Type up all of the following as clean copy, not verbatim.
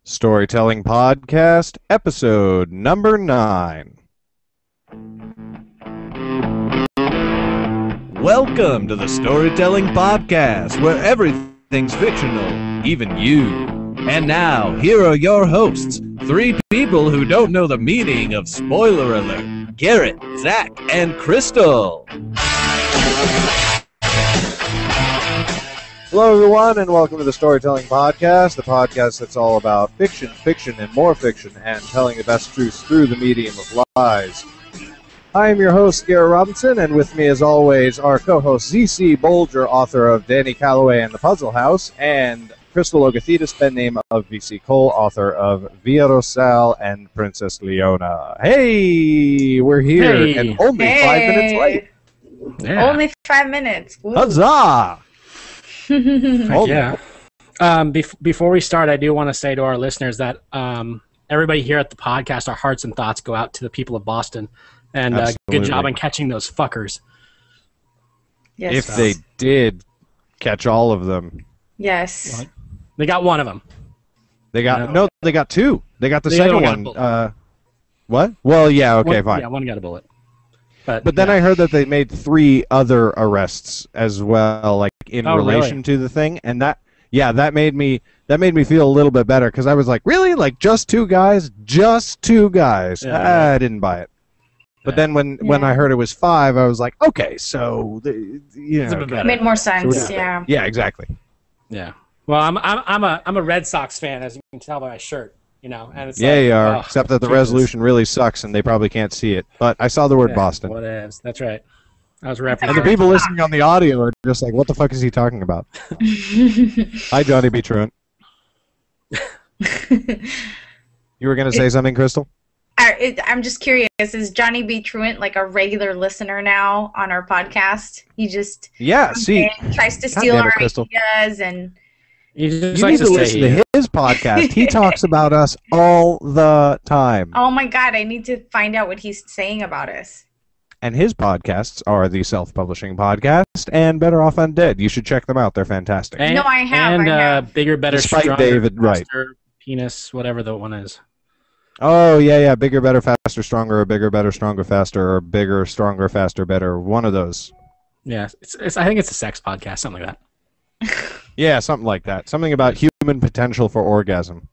Storytelling Podcast, episode number 9. Welcome to the Storytelling Podcast, where everything's fictional, even you. And now, here are your hosts, 3 people who don't know the meaning of spoiler alert: Garrett, Zach, and Cristal. Hello, everyone, and welcome to the Storytelling Podcast, the podcast that's all about fiction, and more fiction, and telling the best truths through the medium of lies. I am your host, Garrett Robinson, and with me, as always, our co-host, Z.C. Bolger, author of Danny Calloway and the Puzzle House, and Cristal Ogathidis, pen name of V.C. Cole, author of Via Rosal and Princess Leona. Hey, we're here, and only 5 minutes late. Yeah. Only 5 minutes. Woo. Huzzah! Yeah. Before we start, I do want to say to our listeners that everybody here at the podcast, our hearts and thoughts go out to the people of Boston. And good job on catching those fuckers. Yes. If they did catch all of them. Yes. What? They got one of them. They got no. They got 2. They got the second one. What? Well, yeah. Okay, fine. Yeah, one got a bullet. But then I heard that they made 3 other arrests as well, like in relation to the thing, and that made me feel a little bit better, because I was like, really, like just 2 guys, I didn't buy it. But then when I heard it was 5, I was like, okay, so it's a bit better. Made more sense. Yeah, exactly. Yeah. Well, I'm a Red Sox fan, as you can tell by my shirt. You know, and it's you are. Except that the resolution really sucks, and they probably can't see it. But I saw the word Boston. What is? That's right. I was referencing. And the people listening on the audio are just like, "What the fuck is he talking about?" Hi, Johnny B. Truant. You were gonna say something, Cristal? I'm just curious. Is Johnny B. Truant like a regular listener now on our podcast? He just tries to steal our ideas and. You need to listen to his podcast. He talks about us all the time. Oh my god, I need to find out what he's saying about us. And his podcasts are the Self-Publishing Podcast and Better Off Undead. You should check them out. They're fantastic. No, I have. And Bigger, Better, Despite Stronger, David Faster, Penis, whatever the one is. Oh, yeah. Bigger, Better, Faster, Stronger, or Bigger, Better, Stronger, Faster, or Bigger, Stronger, Faster, Better. One of those. Yeah, I think it's a sex podcast, something like that. Yeah, something like that. Something about human potential for orgasm.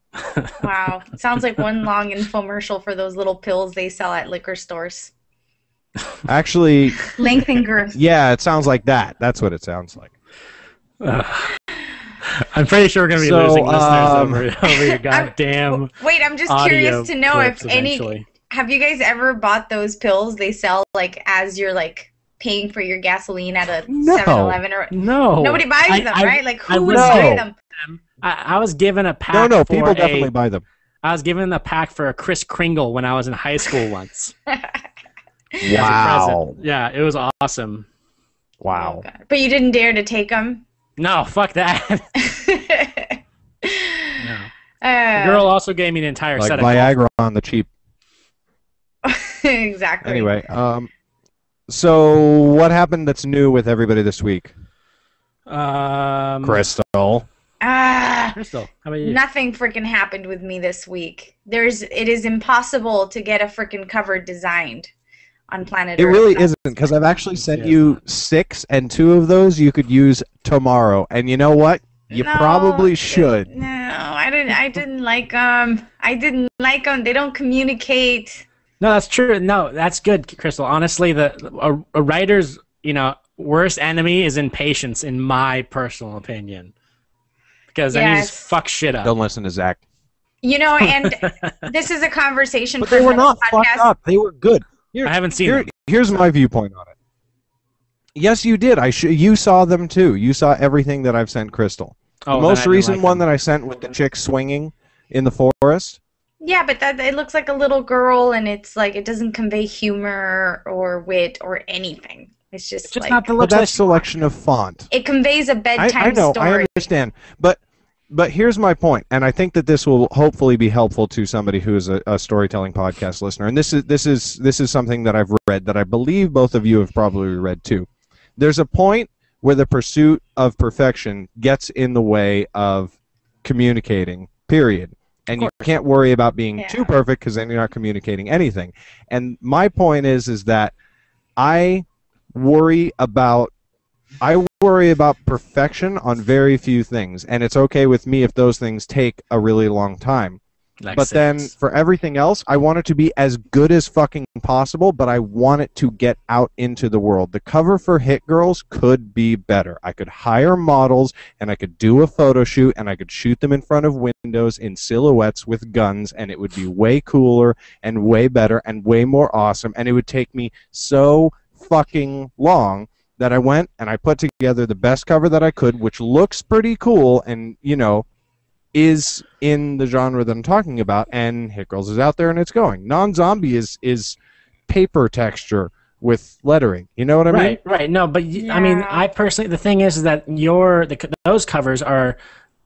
Wow. It sounds like one long infomercial for those little pills they sell at liquor stores. Actually... Length and girth. Yeah, it sounds like that. That's what it sounds like. I'm pretty sure we're going to be losing listeners over your goddamn Wait, I'm just curious to know if any... Have you guys ever bought those pills they sell, like, as you're, like... paying for your gasoline at a 7-Eleven or nobody buys them, right? Like who would buy them? I was given a pack. No, people definitely buy them. I was given a pack for a Kris Kringle when I was in high school once. Wow. Yeah, it was awesome. Wow. Oh, but you didn't dare to take them? No, fuck that. No. The girl also gave me an entire set of Viagra on the cheap. Exactly. Anyway, so, what happened that's new with everybody this week? Cristal. Cristal, how about you? Nothing freaking happened with me this week. It is impossible to get a freaking cover designed on planet Earth. It really isn't, because I've actually sent you 6, and 2 of those you could use tomorrow. And you know what? You probably should. No, I didn't like them. They don't communicate. No, that's true. No, that's good, Cristal. Honestly, a writer's worst enemy is impatience, in my personal opinion. Because then you just fuck shit up. Don't listen to Zach. And this is a conversation but for they were not podcast. fucked up. They were good. I haven't seen them. Here's my viewpoint on it. Yes, you did. You saw them too. You saw everything that I've sent Cristal. The most recent one that I sent with the chick swinging in the forest. Yeah, but it looks like a little girl, and it's like it doesn't convey humor or wit or anything. It's just like not the but that's selection of font. It conveys a bedtime story. I understand, but here's my point, and I think that this will hopefully be helpful to somebody who is a storytelling podcast listener. And this is something that I've read that I believe both of you have probably read too. There's a point where the pursuit of perfection gets in the way of communicating. Period. And you can't worry about being too perfect because then you're not communicating anything. And my point is that I worry about perfection on very few things, and it's okay with me if those things take a really long time. But then for everything else, I want it to be as good as fucking possible, but I want it to get out into the world. The cover for Hit Girls could be better. I could hire models, and I could do a photo shoot, and I could shoot them in front of windows in silhouettes with guns, and it would be way cooler and way better and way more awesome, and it would take me so fucking long that I went and I put together the best cover that I could, which looks pretty cool and, you know, is in the genre that I'm talking about, and Hit Girls is out there and it's going. Non-zombie is paper texture with lettering. You know what I mean? Right. No, but I mean, I personally, the thing is that those covers are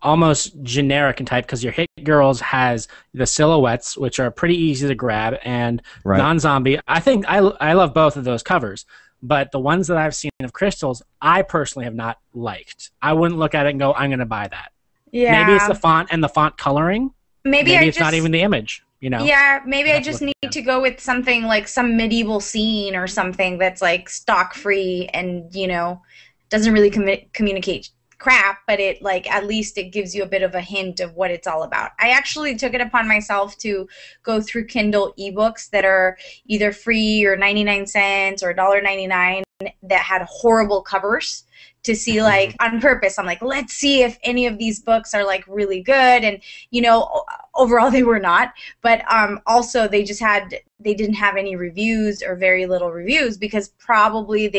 almost generic in type because your Hit Girls has the silhouettes, which are pretty easy to grab, and non-zombie. I think I love both of those covers. But the ones that I've seen of Crystals, I personally have not liked. I wouldn't look at it and go, I'm going to buy that. Yeah. Maybe it's the font and the font coloring. Maybe it's not even the image, you know? Yeah, maybe I just need to go with something like some medieval scene or something that's like stock free and, you know, doesn't really communicate crap, but it like at least it gives you a bit of a hint of what it's all about. I actually took it upon myself to go through Kindle ebooks that are either free or 99 cents or $1.99 that had horrible covers to see, like, on purpose. I'm like, let's see if any of these books are like really good, and you know, overall they were not, but also they didn't have any reviews or very little reviews because probably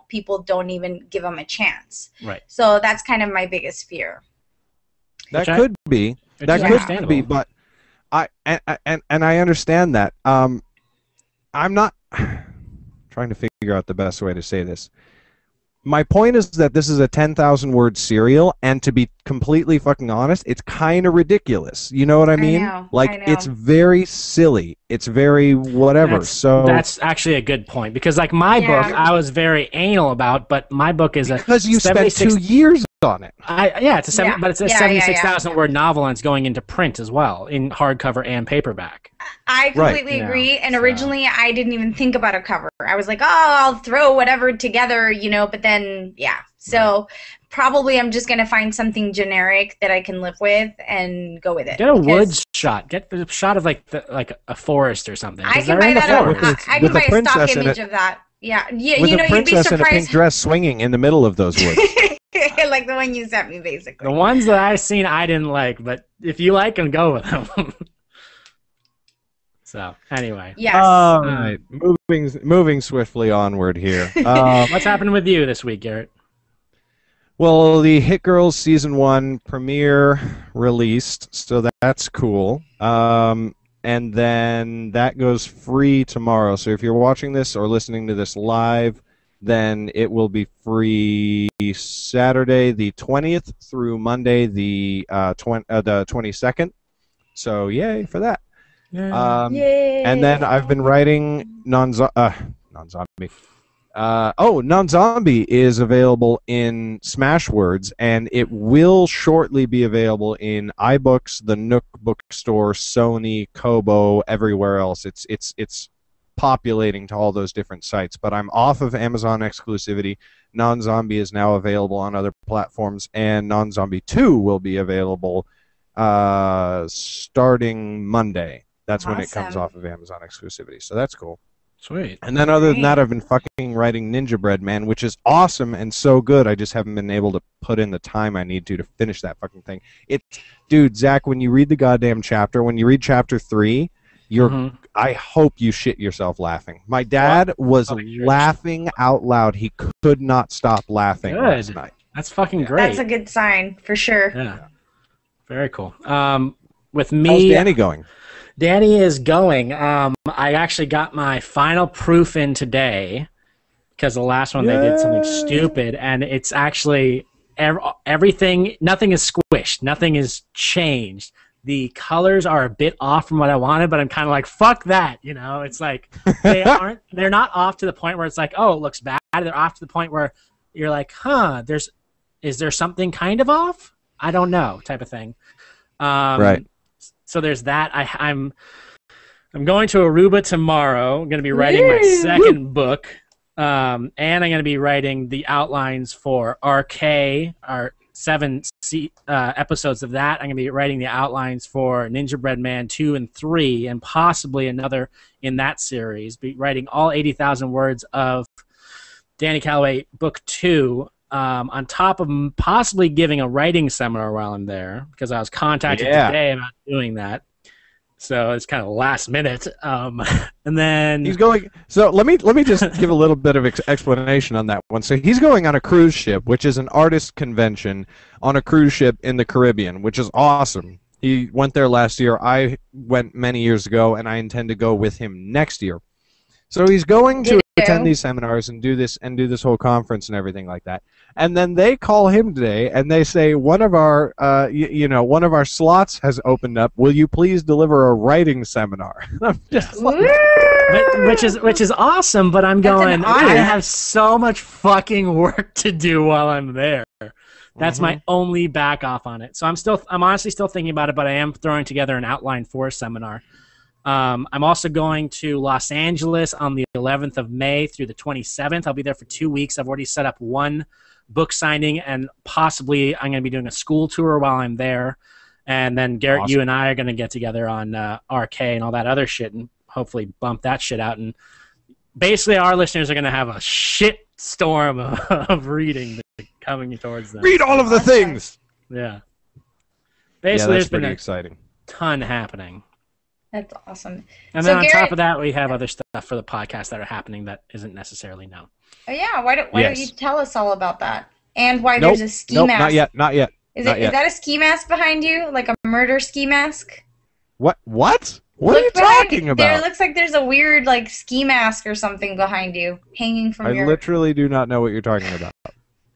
people don't even give them a chance. Right. So that's kind of my biggest fear. That could be, but I understand that. I'm not trying to figure out the best way to say this. My point is that this is a 10,000 word serial, and to be completely fucking honest, it's kind of ridiculous. You know what I mean? I know. It's very silly. It's very whatever. That's actually a good point, because like my book, I was very anal about, but my book is because you spent 2 years on it. But it's a 76,000 word novel, and it's going into print as well in hardcover and paperback. I completely agree. And originally, I didn't even think about a cover. I was like, oh, I'll throw whatever together, you know. But then, So probably I'm just gonna find something generic that I can live with and go with it. Get a woods shot. Get the shot of like a forest or something. I can buy that. I can buy a stock image of that. Yeah. With you know, a princess in a pink dress swinging in the middle of those woods. Like the one you sent me, basically. The ones that I've seen, I didn't like, but if you like them, go with them. So anyway, yes. All right, moving swiftly onward here. What's happened with you this week, Garrett? Well, the Hit Girls Season 1 premiere released, so that's cool. And then that goes free tomorrow. So if you're watching this or listening to this live, then it will be free Saturday the 20th through Monday the 22nd. So yay for that. Yay. And then I've been writing non-zombie. Non-zombie is available in Smashwords, and it will shortly be available in iBooks, the Nook Bookstore, Sony, Kobo, everywhere else. It's populating to all those different sites, but I'm off of Amazon exclusivity. Non-zombie is now available on other platforms, and Non-Zombie 2 will be available starting Monday. That's when it comes off of Amazon exclusivity. So that's cool. Sweet. And then other than that, I've been fucking writing Ninja Bread, man, which is awesome and so good. I just haven't been able to put in the time I need to finish that fucking thing. Dude, Zach, when you read the goddamn chapter, when you read chapter 3, I hope you shit yourself laughing. My dad was laughing out loud. He could not stop laughing last night. That's fucking great. That's a good sign, for sure. Yeah. Very cool. With me... How's Danny going? Danny is going. I actually got my final proof in today because the last one they did something stupid, and it's actually everything. Nothing is squished. Nothing is changed. The colors are a bit off from what I wanted, but I'm kind of like, fuck that. You know, it's like they're not off to the point where it's like, oh, it looks bad. They're off to the point where you're like, huh, is there something kind of off? I don't know, type of thing. Right. so there's that. I'm going to Aruba tomorrow. I'm going to be writing my second book, and I'm going to be writing the outlines for RK, our 7 episodes of that. I'm going to be writing the outlines for Ninja Bread Man 2 and 3, and possibly another in that series. Be writing all 80,000 words of Danny Calloway Book 2, on top of possibly giving a writing seminar while I'm there, because I was contacted today about doing that. So it's kind of last minute. And then he's going. So let me just give a little bit of explanation on that one. So he's going on a cruise ship, which is an artist convention on a cruise ship in the Caribbean, which is awesome. He went there last year. I went many years ago, and I intend to go with him next year. So he's going to attend these seminars and do this whole conference and everything like that. And then they call him today and they say, one of our one of our slots has opened up. Will you please deliver a writing seminar? I'm just like, which is awesome, but I'm going, I have so much fucking work to do while I'm there. That's my only back off on it. So I'm honestly still thinking about it, but I am throwing together an outline for a seminar. I'm also going to Los Angeles on the 11th of May through the 27th. I'll be there for 2 weeks. I've already set up one book signing, and possibly I'm going to be doing a school tour while I'm there. And then, Garrett, you and I are going to get together on RK and all that other shit and hopefully bump that shit out. And basically our listeners are going to have a shit storm of reading coming towards them. Read all of the things! Yeah. Basically, that's there's been exciting. Ton happening. That's awesome. And then on top of that, we have other stuff for the podcast that are happening that isn't necessarily known. Oh, yeah. Why don't you tell us all about that? And why there's a ski mask. Not yet. Is that a ski mask behind you? Like a murder ski mask? What? What are you talking about? There looks like there's a weird like ski mask or something behind you, hanging from your... I literally do not know what you're talking about.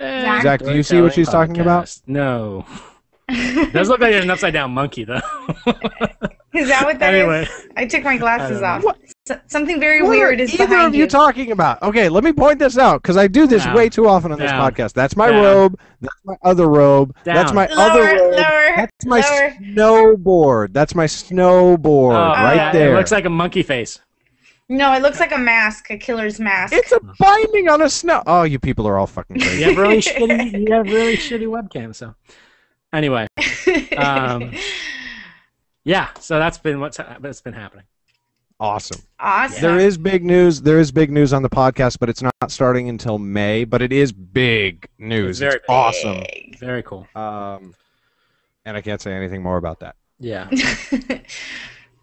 Zach, do you see what she's talking about? No. It does look like an upside-down monkey, though. Is that what that is? I took my glasses off. Something very weird is behind you. What are you talking about? Okay, let me point this out, because I do this way too often on this podcast. That's my robe. That's my other robe. That's my other robe. That's my snowboard. That's my snowboard there. It looks like a monkey face. No, it looks like a mask, a killer's mask. It's a binding on a snow. Oh, you people are all fucking crazy. You have really shitty webcams, so... Anyway, yeah. So that's been what's been happening. Awesome. Awesome. There is big news. There is big news on the podcast, but it's not starting until May. But it is big news. It's awesome. Very cool. And I can't say anything more about that. Yeah.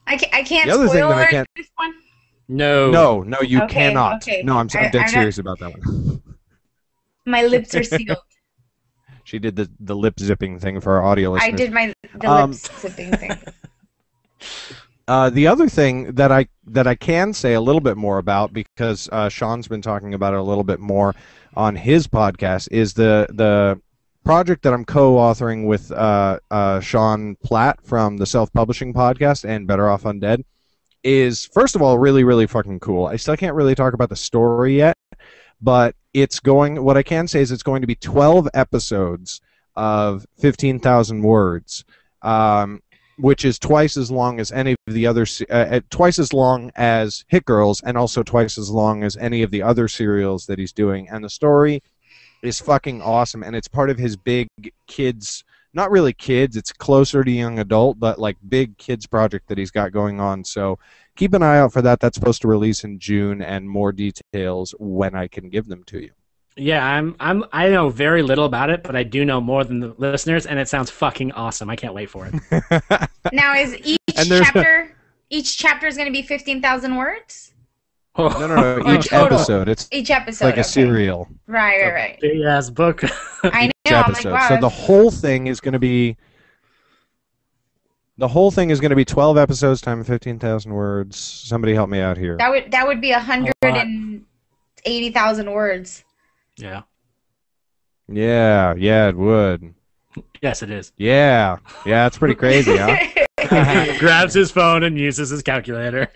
I can't. The other thing that I can't. This one? No, you cannot. Okay. No, I'm dead serious about that one. My lips are sealed. She did the lip zipping thing for our audio listeners. I did the lip zipping thing. The other thing that I can say a little bit more about, because Sean's been talking about it a little bit more on his podcast, is the project that I'm co-authoring with Sean Platt from the Self-Publishing Podcast and Better Off Undead is, first of all, really, really fucking cool. I still can't really talk about the story yet, but what I can say is it's going to be 12 episodes of 15,000 words, which is twice as long as any of the other, twice as long as Hit Girls, and also twice as long as any of the other serials that he's doing. And the story is fucking awesome, and it's part of his big kids, not really kids, it's closer to young adult, but like big kids project that he's got going on. So keep an eye out for that. That's supposed to release in June, and more details when I can give them to you. Yeah, I know very little about it, but I do know more than the listeners, and it sounds fucking awesome. I can't wait for it. Now, is each chapter is going to be 15,000 words? No. Each episode. It's each episode, like a serial. Right. Big ass book. I know. I'm like, wow. So the whole thing is going to be 12 episodes times 15,000 words. Somebody help me out here. That would be 180,000 words. Yeah. Yeah, it would. Yes, it is. Yeah, it's pretty crazy, huh? Grabs his phone and uses his calculator.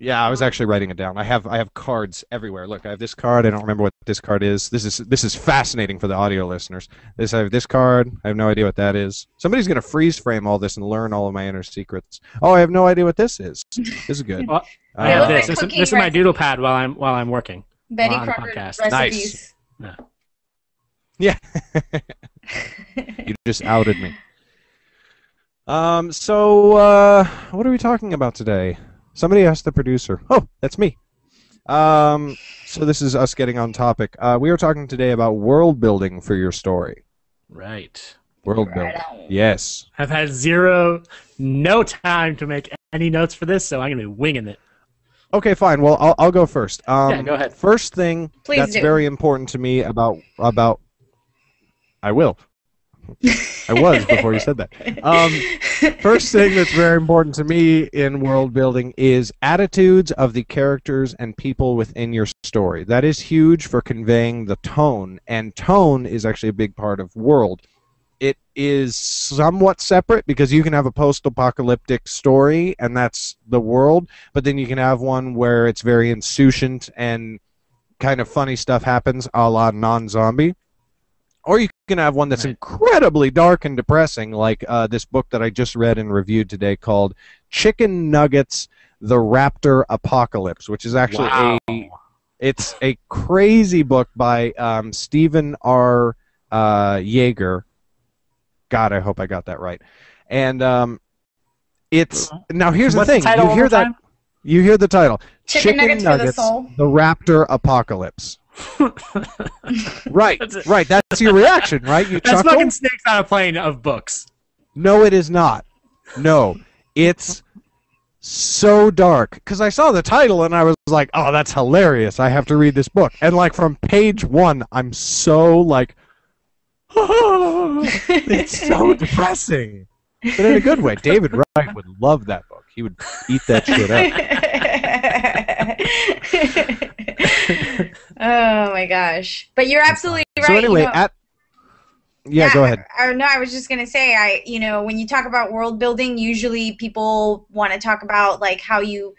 Yeah, I was actually writing it down. I have cards everywhere. Look, I have this card. I don't remember what this card is. This is fascinating for the audio listeners. I have this card. I have no idea what that is. Somebody's gonna freeze frame all this and learn all of my inner secrets. Oh, I have no idea what this is. This is good. Well, I have this. This is my doodle pad while I'm working. Betty Crocker recipes. Nice. Yeah. You just outed me. So what are we talking about today? Somebody asked the producer. Oh, that's me. So this is us getting on topic. We are talking today about world building for your story. Right. World building. Yes. I've had no time to make any notes for this, so I'm going to be winging it. Okay, fine. Well, I'll go first. Yeah, go ahead. First thing that's very important to me about I will. I was before you said that. First thing that's very important to me in world building is attitudes of the characters and people within your story. That is huge for conveying the tone, and tone is actually a big part of world. It is somewhat separate because you can have a post-apocalyptic story, and that's the world, but then you can have one where it's very insouciant and kind of funny stuff happens, a la non-zombie. Or you can have one that's incredibly dark and depressing, like this book that I just read and reviewed today called Chicken Nuggets: The Raptor Apocalypse, which is actually it's a crazy book by Stephen R. Yeager. God, I hope I got that right. And it's now here's the thing: you hear that, you hear the title, Chicken Nuggets for the Soul. The Raptor Apocalypse. Right. That's your reaction, right? You That's chuckle? fucking Snakes on a Plane of books. No, it is not. No, it's so dark. Because I saw the title and I was like, oh, that's hilarious. I have to read this book. And like from page 1, I'm so like, oh, it's so depressing. But in a good way. David Wright would love that book. He would eat that shit up. Oh my gosh! But you're absolutely right. So anyway, go ahead. No, I was just gonna say, when you talk about world building, usually people want to talk about like how you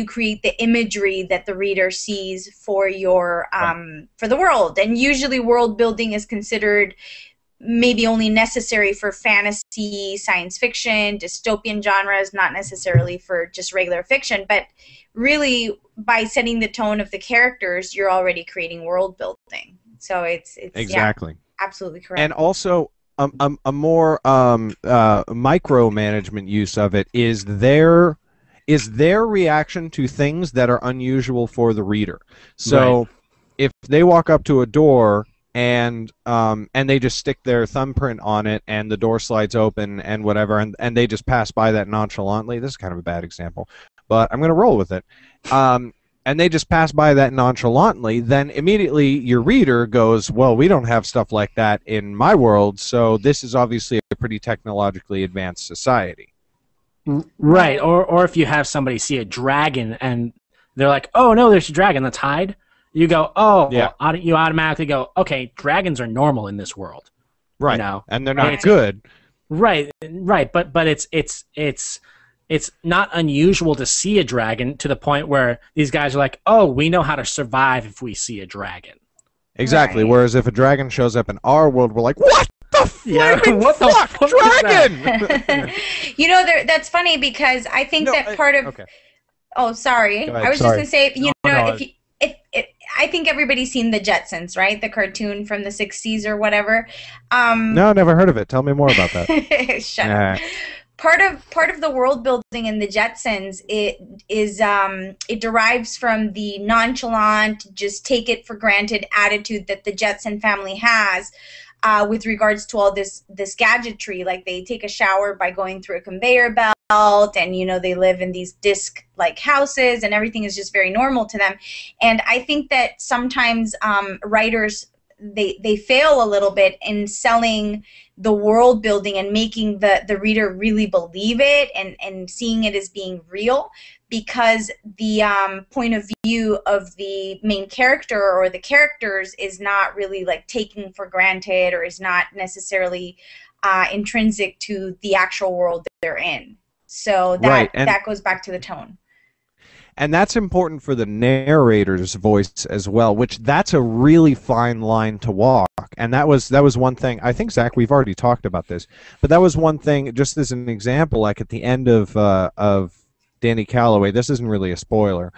create the imagery that the reader sees for your for the world, and usually world building is considered maybe only necessary for fantasy, science fiction, dystopian genres, not necessarily for just regular fiction. But really, by setting the tone of the characters, you're already creating world building. So it's exactly absolutely correct. And also, a more micromanagement use of it is their reaction to things that are unusual for the reader. So if they walk up to a door and they just stick their thumbprint on it and the door slides open and whatever, and they just pass by that nonchalantly. This is kind of a bad example, but I'm going to roll with it. And they just pass by that nonchalantly, then immediately your reader goes, well, we don't have stuff like that in my world, so this is obviously a pretty technologically advanced society. Right, or if you have somebody see a dragon and they're like, oh, no, there's a dragon, let's hide. You go, oh, yeah. Well, you automatically go, okay, dragons are normal in this world. Right, you know? And they're not good. Right, but it's not unusual to see a dragon to the point where these guys are like, oh, we know how to survive if we see a dragon. Exactly. Right. Whereas if a dragon shows up in our world, we're like, what the fuck, dragon? That's funny because I think that part of. Okay. Oh, sorry. I was just gonna say, I think everybody's seen the Jetsons, right? The cartoon from the '60s or whatever. No, never heard of it. Tell me more about that. Shut up. Part of the world building in the Jetsons it derives from the nonchalant, just take it for granted attitude that the Jetson family has with regards to all this gadgetry. Like they take a shower by going through a conveyor belt, and they live in these disc-like houses, and everything is just very normal to them. And I think that sometimes writers they fail a little bit in selling the world building and making the reader really believe it and seeing it as being real, because the point of view of the main character or the characters is not really like taken for granted, or is not necessarily intrinsic to the actual world that they're in. So that goes back to the tone. And that's important for the narrator's voice as well, which that's a really fine line to walk. And that was one thing. I think, Zach, we've already talked about this, but that was one thing, just as an example, like at the end of Danny Calloway, this isn't really a spoiler,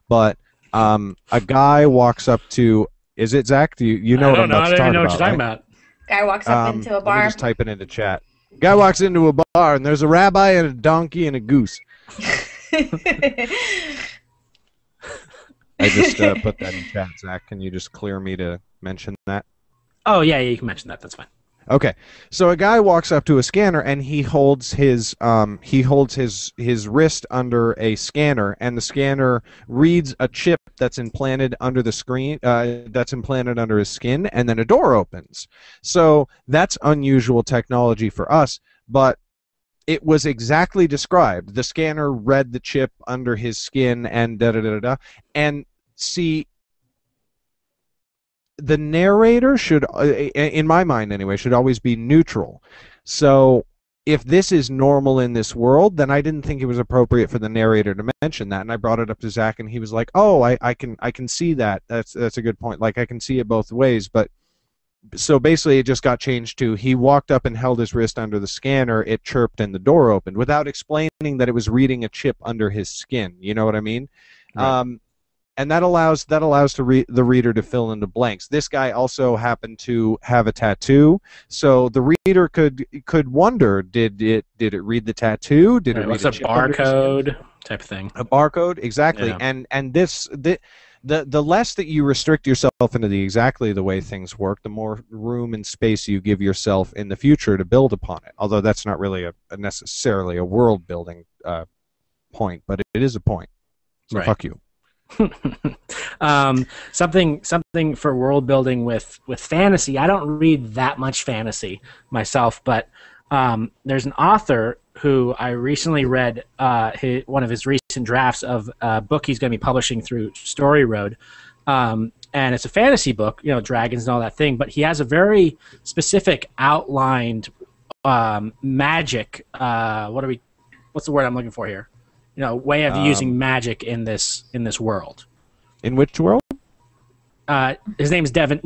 but a guy walks up to, is it Zach? Do you know what I'm about to talk about? I don't know what you're talking about. Guy walks up into a bar. Let me just type it into chat. Guy walks into a bar, and there's a rabbi and a donkey and a goose. I just put that in chat, Zach. Can you just clear me to mention that? Oh, yeah, you can mention that. That's fine. Okay, so a guy walks up to a scanner and he holds his wrist under a scanner, and the scanner reads a chip that's implanted under the screen, that's implanted under his skin, and then a door opens. So that's unusual technology for us, but it was exactly described. The scanner read the chip under his skin and da-da-da-da-da. And see, the narrator should, in my mind anyway, should always be neutral. So if this is normal in this world, then I didn't think it was appropriate for the narrator to mention that. And I brought it up to Zach, and he was like, "Oh, I can see that. That's a good point. Like, I can see it both ways." But so basically, it just got changed to he walked up and held his wrist under the scanner. It chirped, and the door opened, without explaining that it was reading a chip under his skin. You know what I mean? Right. And that allows the reader to fill in the blanks. This guy also happened to have a tattoo, so the reader could wonder: did it read the tattoo? Did it read a barcode type of thing? A barcode, exactly. Yeah. And the less that you restrict yourself into exactly the way things work, the more room and space you give yourself in the future to build upon it. Although that's not really necessarily a world building point, but it is a point. So right. Fuck you. Something for world building with fantasy. I don't read that much fantasy myself, but there's an author who I recently read one of his recent drafts of a book he's going to be publishing through Story Road, and it's a fantasy book, dragons and all that thing. But he has a very specific outlined magic. What's the word I'm looking for here? Way of using magic in this world. In which world? His name's Devin.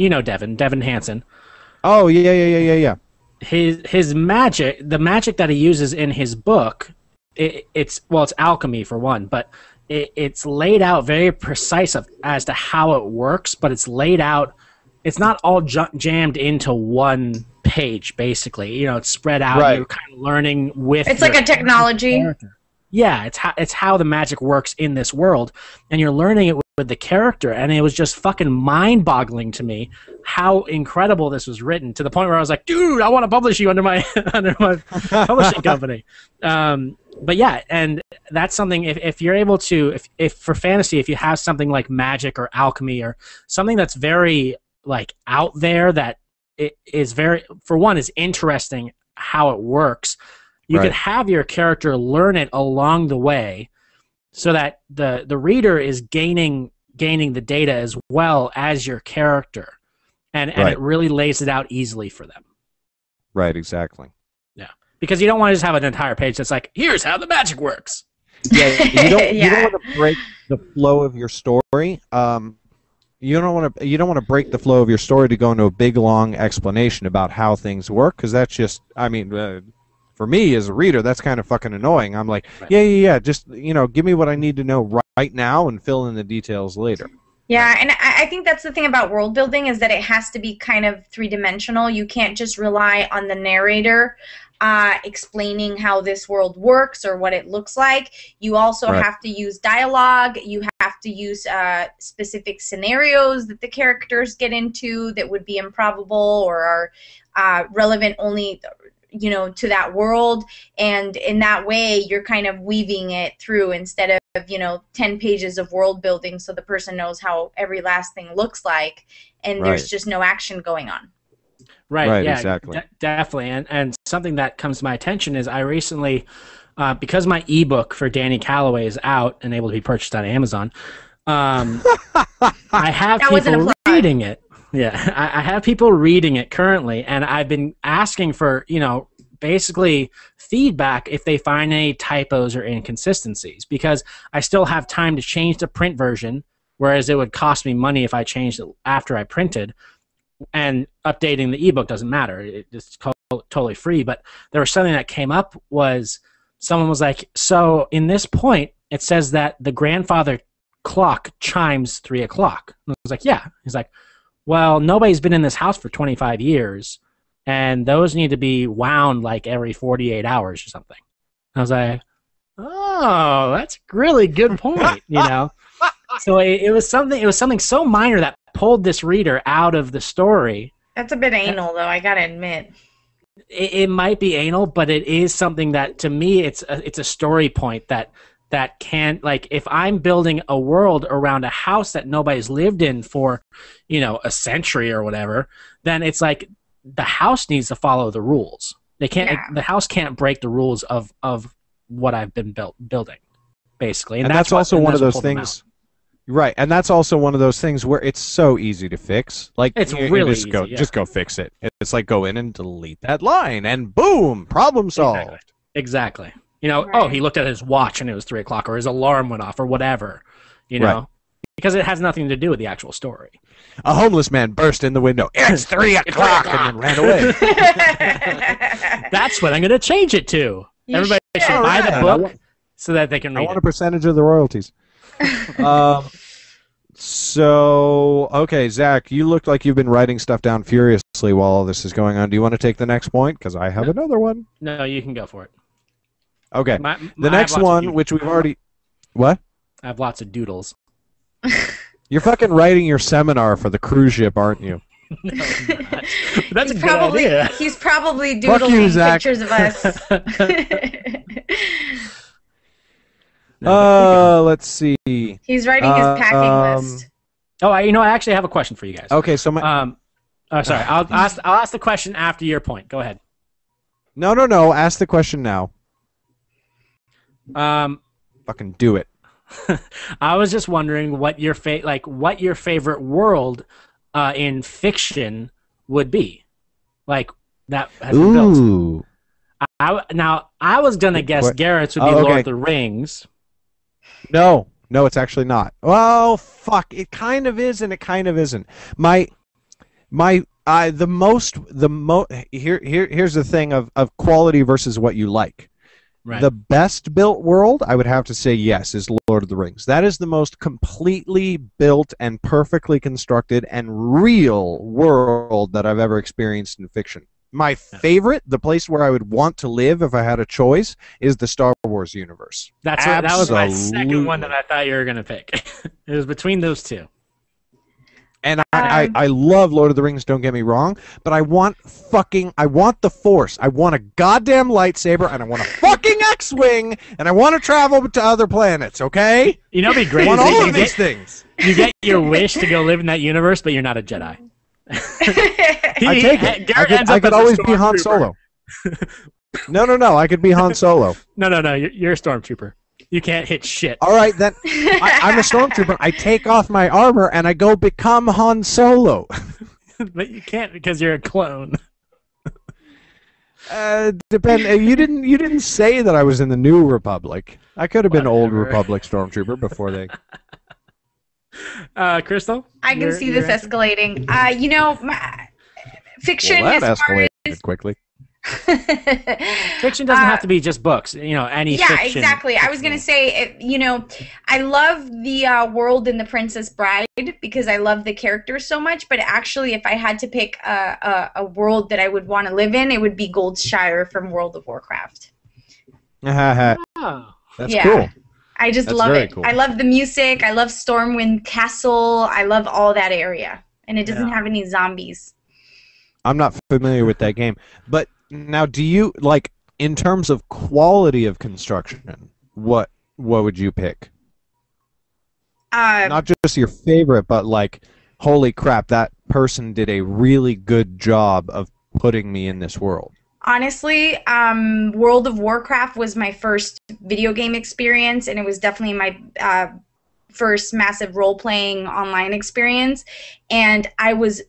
Devin Hansen. Oh yeah. His magic, the magic that he uses in his book, it's alchemy for one, but it's laid out very precise as to how it works. But it's laid out. It's not all jammed into one page. Basically, it's spread out. Right. You're kind of learning with. It's like a technology. Character. Yeah, it's how the magic works in this world, and you're learning it with the character, and it was just fucking mind-boggling to me how incredible this was written, to the point where I was like, dude, I want to publish you under my publishing company. But yeah, and that's something, if you're able to, if for fantasy, if you have something like magic or alchemy or something that's very like out there, that it is very, for one, is interesting how it works. You could have your character learn it along the way, so that the reader is gaining the data as well as your character, and it really lays it out easily for them. Right, exactly. Yeah, because you don't want to just have an entire page that's like, here's how the magic works. Yeah, you don't want to break the flow of your story. You don't want to break the flow of your story to go into a big long explanation about how things work, because that's just, for me as a reader, that's kind of fucking annoying. I'm like, yeah, just, give me what I need to know right now and fill in the details later. Yeah, and I think that's the thing about world building, is that it has to be kind of three-dimensional. You can't just rely on the narrator explaining how this world works or what it looks like. You also have to use dialogue. You have to use specific scenarios that the characters get into that would be improbable or are relevant only to that world, and in that way you're kind of weaving it through instead of 10 pages of world building so the person knows how every last thing looks like, and there's just no action going on. Right, yeah, exactly. Definitely. And something that comes to my attention is I recently, because my ebook for Danny Calloway is out and able to be purchased on Amazon, I have people reading it. Yeah, I have people reading it currently, and I've been asking for, basically feedback if they find any typos or inconsistencies, because I still have time to change the print version, whereas it would cost me money if I changed it after I printed, and updating the ebook doesn't matter. It's totally free. But there was something that came up, was someone was like, so in this point, it says that the grandfather clock chimes 3 o'clock. And I was like, yeah. He's like, well, nobody's been in this house for 25 years, and those need to be wound like every 48 hours or something. And I was like, oh, that's a really good point, you know? So it was something so minor that pulled this reader out of the story. That's a bit anal, though, I gotta admit. It might be anal, but it is something that, to me, it's a story point that can, like, if I'm building a world around a house that nobody's lived in for, you know, a century or whatever, then it's like the house needs to follow the rules. They can't. Yeah. The house can't break the rules of what I've been building, basically. And that's also one of those things. Right, and that's also one of those things where it's so easy to fix. Like, it's really easy, just go fix it. It's like go in and delete that line, and boom, problem solved. Exactly. You know, right. Oh, he looked at his watch and it was 3 o'clock, or his alarm went off, or whatever. You know, right. Because it has nothing to do with the actual story. A homeless man burst in the window. It's 3 o'clock, and then ran away. That's what I'm going to change it to. Everybody should buy the book so that they can read it. I want a percentage of the royalties. So, okay, Zach, you look like you've been writing stuff down furiously while all this is going on. Do you want to take the next point? Because I have another one. No, you can go for it. Okay. The next one, which we've already... What? I have lots of doodles. You're fucking writing your seminar for the cruise ship, aren't you? No, I'm not. That's a good idea. He's probably doodling pictures of us. Let's see. He's writing his packing list. Oh, I actually have a question for you guys. Okay, so sorry. I'll ask the question after your point. Go ahead. No. Ask the question now. Fucking do it. I was just wondering what your favorite world in fiction would be, like that has been built. I was gonna guess Garrett's would be Lord of the Rings. No, it's actually not. Well, fuck. It kind of is, and it kind of isn't. Here's the thing of quality versus what you like. Right. The best built world, I would have to say yes, is Lord of the Rings. That is the most completely built and perfectly constructed and real world that I've ever experienced in fiction. My favorite, the place where I would want to live if I had a choice, is the Star Wars universe. That was my second one that I thought you were going to pick. It was between those two. And I love Lord of the Rings, don't get me wrong, but I want the Force. I want a goddamn lightsaber, and I want a fucking X-Wing, and I want to travel to other planets, okay? You know what'd be great? I want all of these things. You get your wish to go live in that universe, but you're not a Jedi. I take it. I could always be Han Solo. No, I could be Han Solo. No, you're a stormtrooper. You can't hit shit. All right, then I'm a stormtrooper. I take off my armor and I go become Han Solo. But you can't because you're a clone. You didn't say that I was in the New Republic. I could have been Old Republic stormtrooper before they. Cristal? I can see this escalating. Fiction. Well, that escalated quickly. Fiction doesn't have to be just books. Any fiction. Yeah, exactly. I was gonna say, I love the world in The Princess Bride because I love the characters so much. But actually, if I had to pick a world that I would want to live in, it would be Goldshire from World of Warcraft. That's cool. I just love it. Cool. I love the music. I love Stormwind Castle. I love all that area, and it doesn't have any zombies. I'm not familiar with that game, but. Now, do you, like, in terms of quality of construction, what would you pick? Not just your favorite, but, like, holy crap, that person did a really good job of putting me in this world. Honestly, World of Warcraft was my first video game experience, and it was definitely my first massive role-playing online experience, and I was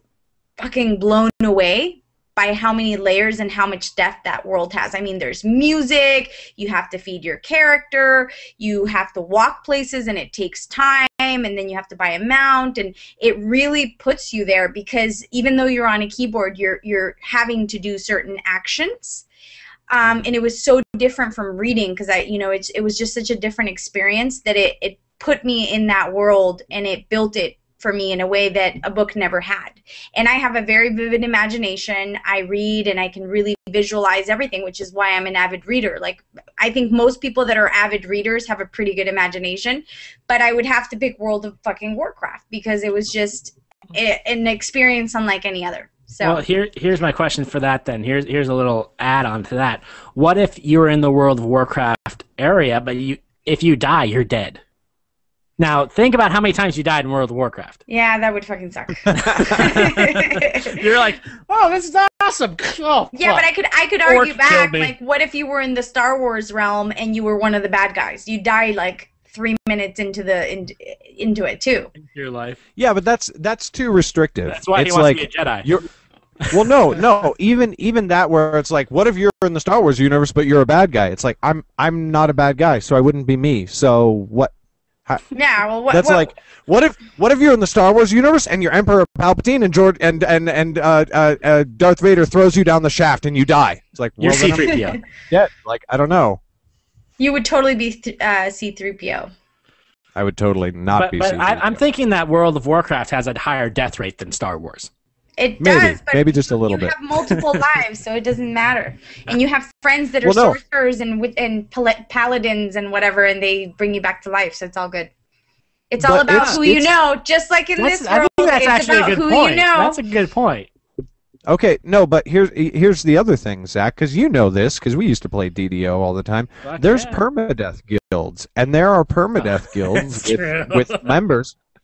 fucking blown away by how many layers and how much depth that world has. I mean, there's music, you have to feed your character, you have to walk places and it takes time, and then you have to buy a mount, and it really puts you there because even though you're on a keyboard, you're having to do certain actions. And it was so different from reading because it was just such a different experience that it put me in that world, and it built it for me in a way that a book never had. And I have a very vivid imagination. I read and I can really visualize everything, which is why I'm an avid reader. Like, I think most people that are avid readers have a pretty good imagination, but I would have to pick World of fucking Warcraft because it was just an experience unlike any other. So. Well, here's my question for that then. Here's a little add-on to that. What if you were in the World of Warcraft area, but if you die, you're dead? Now, think about how many times you died in World of Warcraft. Yeah, that would fucking suck. You're like, oh, this is awesome. Oh, yeah, but I could argue back, like, what if you were in the Star Wars realm and you were one of the bad guys? You die like 3 minutes into it too. Into your life. Yeah, but that's too restrictive. That's why he wants to be a Jedi. Well, no. Even that, where it's like, what if you're in the Star Wars universe but you're a bad guy? It's like I'm not a bad guy, so I wouldn't be me. So what? Yeah, well, what if you're in the Star Wars universe and you're Emperor Palpatine and Darth Vader throws you down the shaft and you die? It's like, you're C-3PO. Yeah, like, I don't know. You would totally be C-3PO. I would totally not be C-3PO. But I'm thinking that World of Warcraft has a higher death rate than Star Wars. It does, but maybe just a little bit. You have multiple lives, so it doesn't matter. And you have friends that are sorcerers and paladins and whatever, and they bring you back to life, so it's all good. It's all about who you know, just like in this world. I think that's actually a good point. That's a good point. Okay, no, but here's the other thing, Zach, because you know this, because we used to play DDO all the time. There's permadeath guilds, and there are permadeath guilds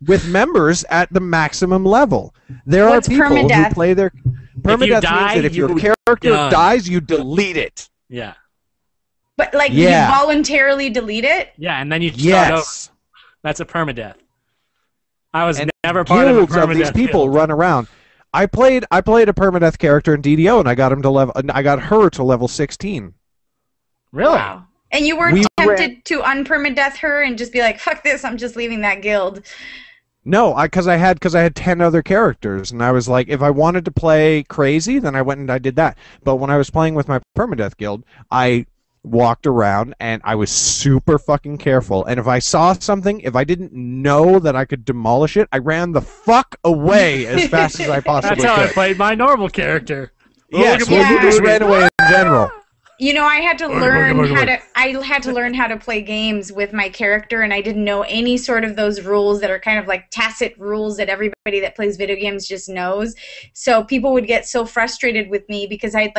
with members at the maximum level. There are people who play their permadeath means that if your character dies, you delete it. Yeah. But you voluntarily delete it? Yeah, and then you start over. That's a permadeath. I was never part of a permadeath. Of these people run around. I played a permadeath character in DDO, and I got her to level 16. Really? Wow. And you weren't tempted to unpermadeath her and just be like, "Fuck this! I'm just leaving that guild." No, because I had 10 other characters, and I was like, if I wanted to play crazy, then I went and I did that. But when I was playing with my permadeath guild, I walked around and I was super fucking careful. And if I saw something, if I didn't know that I could demolish it, I ran the fuck away as fast as I possibly could. That's how I played my normal character. Yes, well, you just ran away in general. You know, I had to learn how to play games with my character, and I didn't know any sort of those rules that are kind of like tacit rules that everybody that plays video games just knows. So people would get so frustrated with me because I'd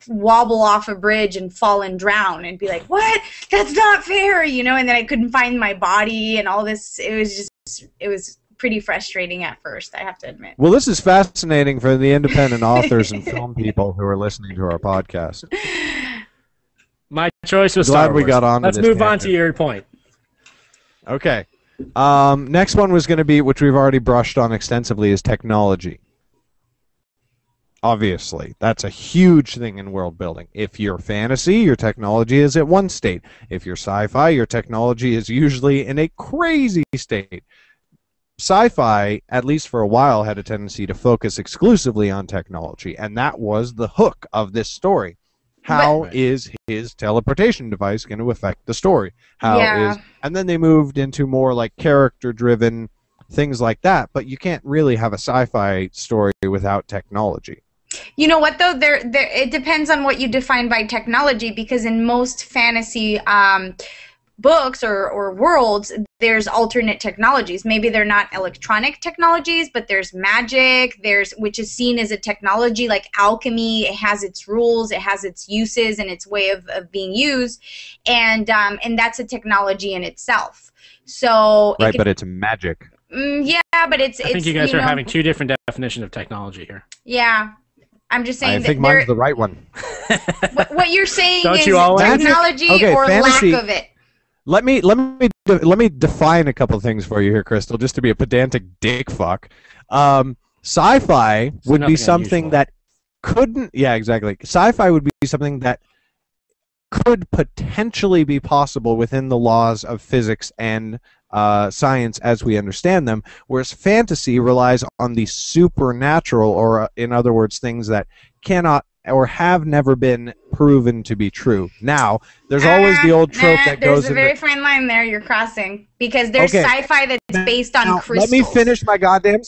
wobble off a bridge and fall and drown and be like, "What? That's not fair," and then I couldn't find my body and all this. It was pretty frustrating at first, I have to admit. Well, this is fascinating for the independent authors and film people who are listening to our podcast. My choice was Star Wars. We got on. Let's move on to your point. Okay. Next one was going to be, which we've already brushed on extensively, is technology. Obviously, that's a huge thing in world building. If you're fantasy, your technology is at one state. If you're sci-fi, your technology is usually in a crazy state. Sci-fi, at least for a while, had a tendency to focus exclusively on technology, and that was the hook of this story. How is his teleportation device going to affect the story? And then they moved into more like character-driven things like that, but you can't really have a sci-fi story without technology. You know what, though? It depends on what you define by technology, because in most fantasy books or worlds, there's alternate technologies. Maybe they're not electronic technologies, but there's magic, which is seen as a technology like alchemy. It has its rules, it has its uses and its way of being used, and that's a technology in itself. So but it's magic. Yeah, but I think you guys are having two different definitions of technology here. Yeah. I'm just saying I think mine's the right one. What you're saying is technology or fantasy, lack of it. Let me define a couple of things for you here, Cristal, just to be a pedantic dick fuck. Sci-fi would be something that couldn't. Yeah, exactly. Sci-fi would be something that could potentially be possible within the laws of physics and science as we understand them, whereas fantasy relies on the supernatural, or in other words, things that cannot or have never been proven to be true. Now, there's always the old trope that goes in. There's a very fine line there you're crossing, because there's sci-fi that's based on crystals. Let me finish my goddamn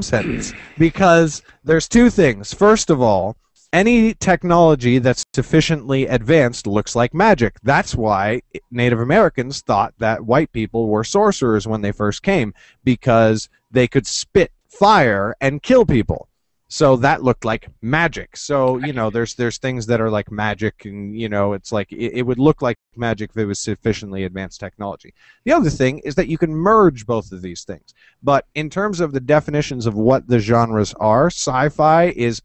sentence. Because there's two things. First of all, any technology that's sufficiently advanced looks like magic. That's why Native Americans thought that white people were sorcerers when they first came, because they could spit fire and kill people. So that looked like magic. So, you know, there's things that are like magic, and, you know, it's like it would look like magic if it was sufficiently advanced technology. The other thing is that you can merge both of these things. But in terms of the definitions of what the genres are, sci-fi is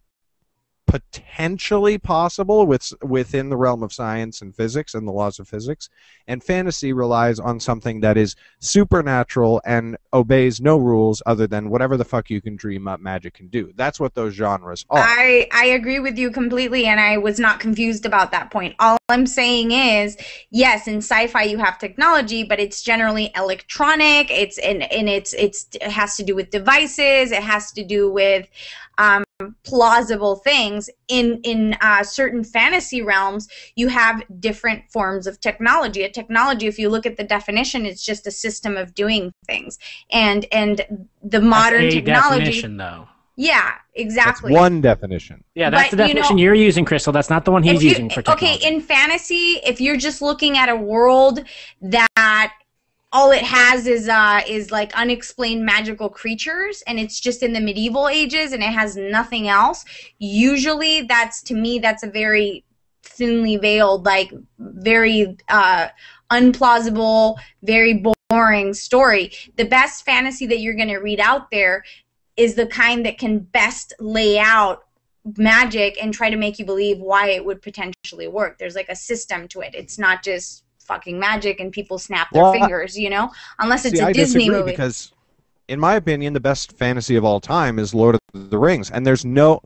potentially possible within the realm of science and physics and the laws of physics, and fantasy relies on something that is supernatural and obeys no rules other than whatever the fuck you can dream up magic can do. That's what those genres are. I agree with you completely, and I was not confused about that point. All I'm saying is, yes, in sci-fi you have technology, but it's generally electronic. It has to do with devices. It has to do with plausible things. In certain fantasy realms, you have different forms of technology. A technology, if you look at the definition, it's just a system of doing things. And the modern that's a technology. Definition, though. Yeah, exactly. That's one definition. Yeah, that's the definition you're using, Cristal. That's not the one he's using for technology. Okay, in fantasy, if you're just looking at a world that all it has is like unexplained magical creatures, and it's just in the medieval ages, and it has nothing else. Usually, to me, that's a very thinly veiled, like very unplausible, very boring story. The best fantasy that you're going to read out there is the kind that can best lay out magic and try to make you believe why it would potentially work. There's like a system to it. It's not just fucking magic and people snap their fingers, you know, unless it's a Disney movie. Because in my opinion, the best fantasy of all time is Lord of the Rings, and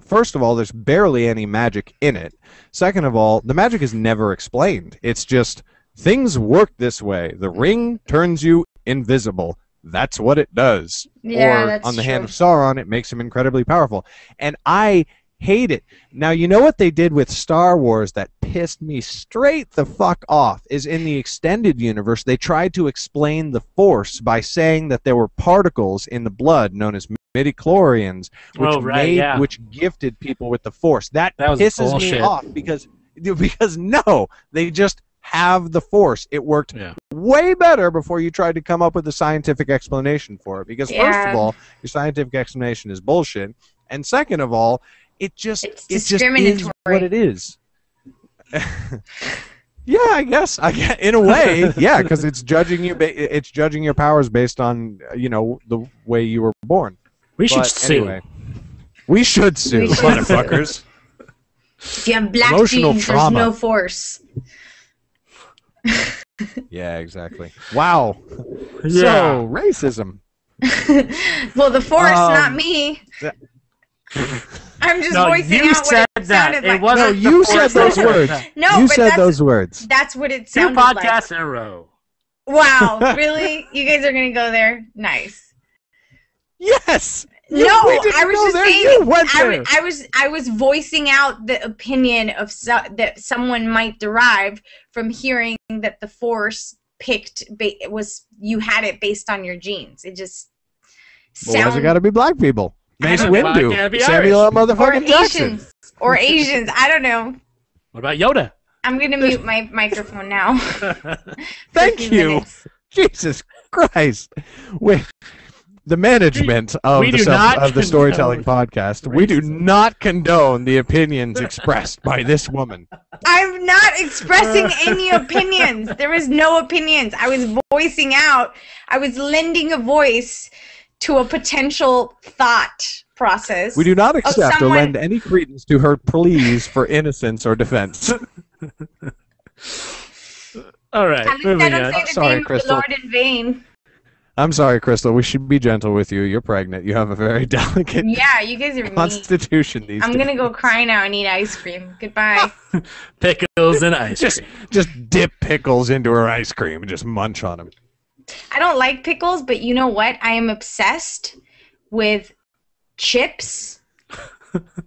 first of all, there's barely any magic in it. Second of all, the magic is never explained. It's just things work this way. The ring turns you invisible. That's what it does. Yeah, or that's on the true. hand of Sauron, it makes him incredibly powerful. And I hate it. Now, you know what they did with Star Wars that pissed me straight the fuck off is in the extended universe, they tried to explain the Force by saying that there were particles in the blood known as midichlorians, which gifted people with the Force. That pisses bullshit. me off because no, they just have the Force. It worked way better before you tried to come up with a scientific explanation for it. Because first of all, your scientific explanation is bullshit, and second of all, it just is what it is. Yeah, I guess in a way, yeah, because it's judging you. It's judging your powers based on the way you were born. We should sue. Anyway, we should sue, motherfuckers. If you have black Emotional genes, trauma. there's no Force. Yeah, exactly. Wow. Yeah. So racism. Well, the Force, not me. I'm just voicing out what it sounded like. No, you said those words. No, you but said those words. That's what it 2 sounded like. podcasts in a row. Wow, really? You guys are gonna go there? Nice. Yes. No, I was just saying. I was voicing out the opinion of that someone might derive from hearing that the Force you had it based on your genes. It just sounds. Why's it got to be black people? Mace Windu, Samuel motherfucking Jackson, or Asians. I don't know. What about Yoda? I'm gonna mute my microphone now. Thank you. Minutes. Jesus Christ. Wait. The management of the Storytelling Podcast, we do not condone the opinions expressed by this woman. I'm not expressing any opinions. There was no opinions. I was voicing out. I was lending a voice to a potential thought process. We do not accept or lend any credence to her pleas for innocence or defense. All right. At least I don't say the name of the Cristal. Lord in vain. I'm sorry, Cristal. We should be gentle with you. You're pregnant. You have a very delicate yeah, you guys are constitution these days. I'm going to go cry now and eat ice cream. Goodbye. Pickles and ice cream. Just dip pickles into her ice cream and just munch on them. I don't like pickles, but you know what? I am obsessed with chips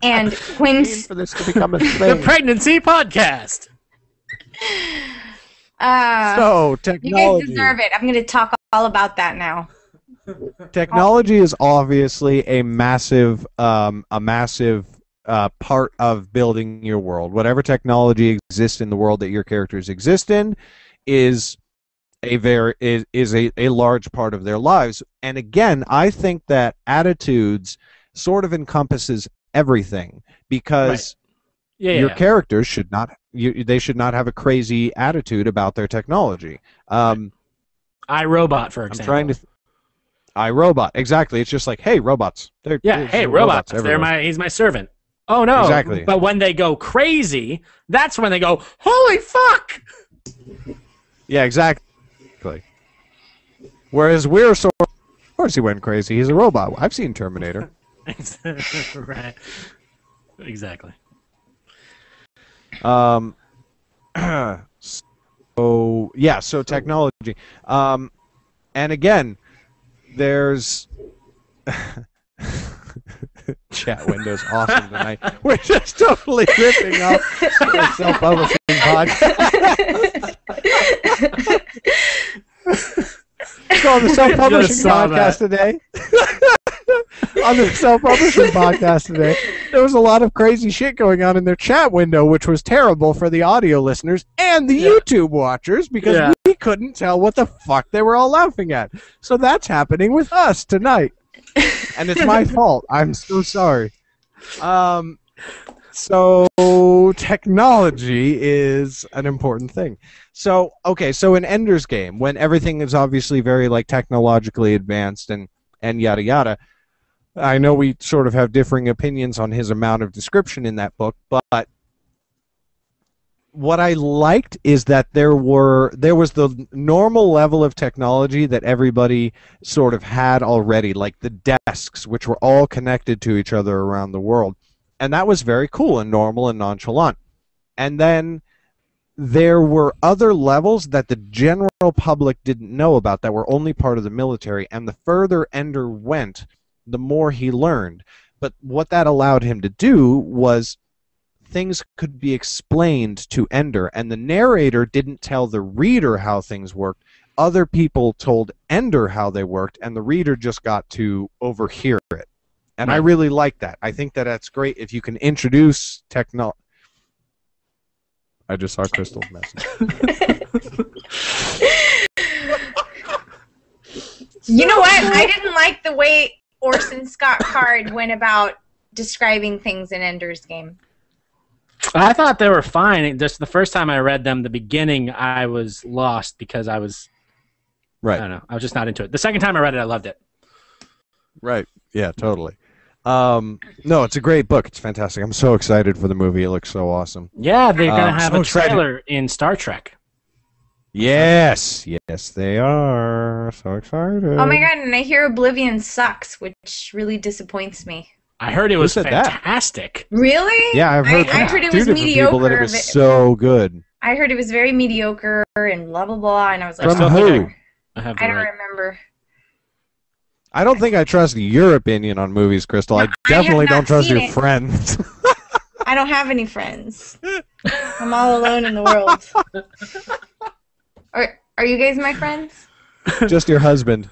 and quince. For this to become a thing. The Pregnancy Podcast. So, technology. You guys deserve it. I'm going to talk all about that now. Technology is obviously a massive part of building your world. Whatever technology exists in the world that your characters exist in is a large part of their lives. And again, I think that attitudes sort of encompasses everything, because your characters should not have a crazy attitude about their technology. iRobot, for example. iRobot, exactly. It's just like, hey, robots. Hey, robots. He's my servant. Oh no! Exactly. But when they go crazy, that's when they go, holy fuck! Yeah, exactly. Whereas we're sort of course he went crazy. He's a robot. I've seen Terminator. Right. Exactly. So technology. And again, there's chat window's awesome tonight. We're just totally ripping off the self-publishing podcast. So on the self-publishing podcast today, there was a lot of crazy shit going on in their chat window, which was terrible for the audio listeners and the YouTube watchers, because we couldn't tell what the fuck they were all laughing at. So that's happening with us tonight. And it's my fault. I'm so sorry. So technology is an important thing. So, okay, so in Ender's Game, when everything is obviously very like technologically advanced and yada yada, I know we sort of have differing opinions on his amount of description in that book, but what I liked is that there was the normal level of technology that everybody sort of had already, like the desks, which were all connected to each other around the world. And that was very cool and normal and nonchalant. And then there were other levels that the general public didn't know about that were only part of the military. And the further Ender went, the more he learned. But what that allowed him to do was things could be explained to Ender. And the narrator didn't tell the reader how things worked. Other people told Ender how they worked, and the reader just got to overhear it. And I really like that. I think that that's great if you can introduce technology. I just saw Cristal's message. You know what? I didn't like the way Orson Scott Card went about describing things in Ender's Game. I thought they were fine. Just the first time I read them, the beginning, I was lost because I was... Right. I don't know. I was just not into it. The second time I read it, I loved it. Right. Yeah, totally. No, it's a great book. It's fantastic. I'm so excited for the movie. It looks so awesome. Yeah, they're going to have a trailer in Star Trek. Yes. Yes, they are. So excited. Oh my god, and I hear Oblivion sucks, which really disappoints me. I heard it was fantastic. That? Really? Yeah, I've heard I heard it was mediocre. People that it was so good. I heard it was very mediocre and blah, blah, blah, and I was like... From who? I don't remember. I don't think I trust your opinion on movies, Cristal. I definitely don't trust your friends. I don't have any friends. I'm all alone in the world. Are you guys my friends? Just your husband.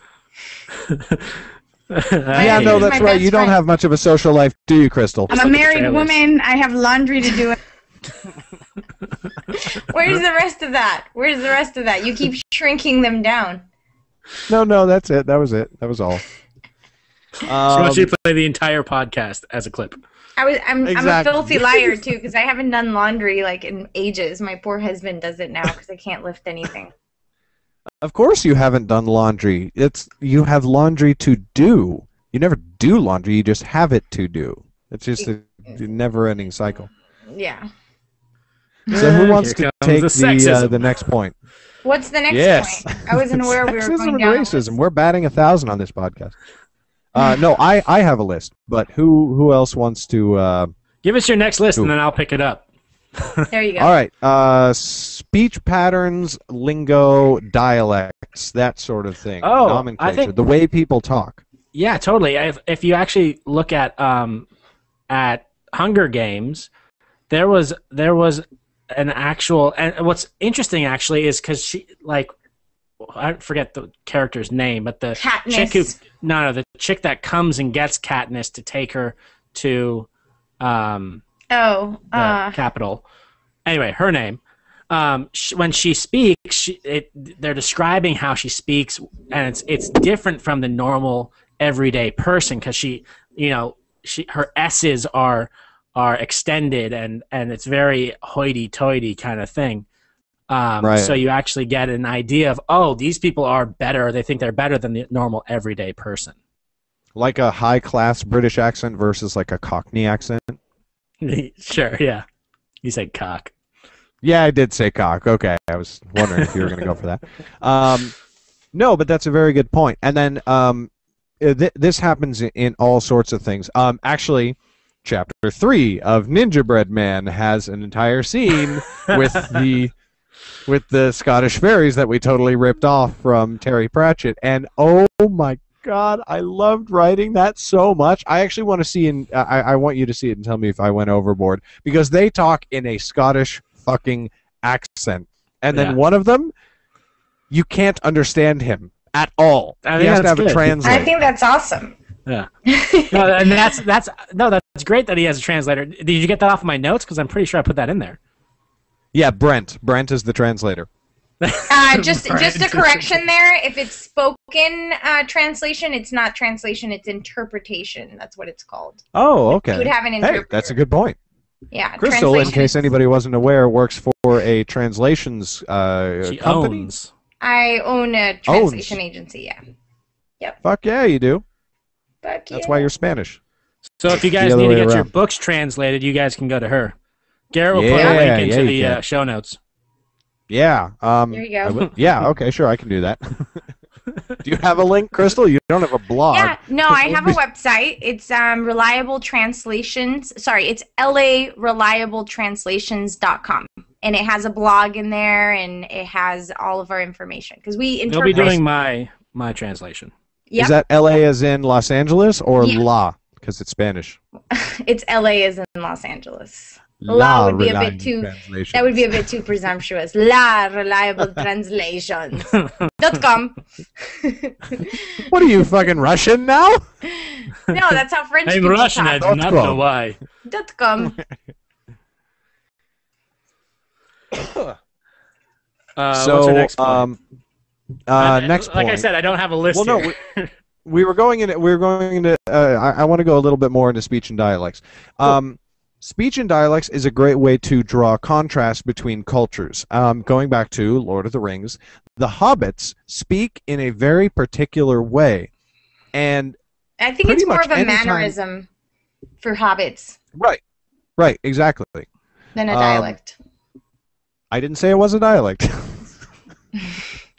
Yeah, no, that's right. You don't have much of a social life, do you, Cristal? I'm a married woman. I have laundry to do. Where's the rest of that? Where's the rest of that? You keep shrinking them down. No, that's it. That was it. That was all. So why don't you play the entire podcast as a clip? I'm a filthy liar too, because I haven't done laundry like in ages. My poor husband does it now because I can't lift anything. Of course you haven't done laundry. You have laundry to do. You never do laundry. You just have it to do. It's just a never-ending cycle. Yeah. So who wants to take the next point? What's the next point? I wasn't aware we were going down. Sexism and racism. We're batting 1,000 on this podcast. No, I have a list, but who else wants to... Give us your next list, and then I'll pick it up. There you go. All right. Speech patterns, lingo, dialects, that sort of thing. Oh, nomenclature, I think... the way people talk. Yeah, totally. If you actually look at Hunger Games, there was an actual, and what's interesting actually is because she, like, I forget the character's name, but the Katniss. chick the chick that comes and gets Katniss to take her to the capital. Anyway, her name. When she speaks, they're describing how she speaks, and it's different from the normal everyday person because her S's are extended and it's very hoity-toity kind of thing. Right. So you actually get an idea of, oh, these people are better. They think they're better than the normal everyday person. Like a high-class British accent versus like a Cockney accent? Sure, yeah. You said cock. Yeah, I did say cock. Okay, I was wondering if you were going to go for that. No, but that's a very good point. And then this happens in all sorts of things. Actually, Chapter 3 of Ninja Bread Man has an entire scene with the Scottish fairies that we totally ripped off from Terry Pratchett. And oh my God, I loved writing that so much. I actually want to see, I want you to see it and tell me if I went overboard, because they talk in a Scottish fucking accent. And then one of them, you can't understand him at all. He has to have a translator. I think that's awesome. Yeah. No, and that's great that he has a translator. Did you get that off of my notes? Because I'm pretty sure I put that in there. Yeah, Brent. Brent is the translator. Just a correction there. If it's spoken translation, it's not translation, it's interpretation. That's what it's called. Oh, okay. You would have an interpreter. Hey, that's a good point. Yeah. Cristal, in case anybody wasn't aware, works for a translations company. Owns. I own a translation agency, yeah. Yep. Fuck yeah, you do. Fuck That's why you're Spanish. So if you guys need to get your books translated, you guys can go to her. Garrett will put a link into the show notes. Yeah. There you go. Yeah, okay, sure, I can do that. Do you have a link, Cristal? You don't have a blog. Yeah, no, I have a website. It's Reliable Translations. Sorry, it's lareliabletranslations.com. And it has a blog in there, and it has all of our information. Because we interpret. They'll be doing my translation. Yep. Is that LA as in Los Angeles or La? Because it's Spanish. It's LA as in Los Angeles. La would be a bit too. That would be a bit too presumptuous. La Reliable Translations.com. What are you, fucking Russian now? No, that's how French I'm people Russian. talk. I do not know why. .com. What's our next point? Next point. Like I said, I don't have a list. Well, here. no, we were going into. I want to go a little bit more into speech and dialects. Speech and dialects is a great way to draw contrast between cultures. Going back to Lord of the Rings, the hobbits speak in a very particular way, and I think it's more of a mannerism for hobbits. Right, exactly. Than a dialect. I didn't say it was a dialect.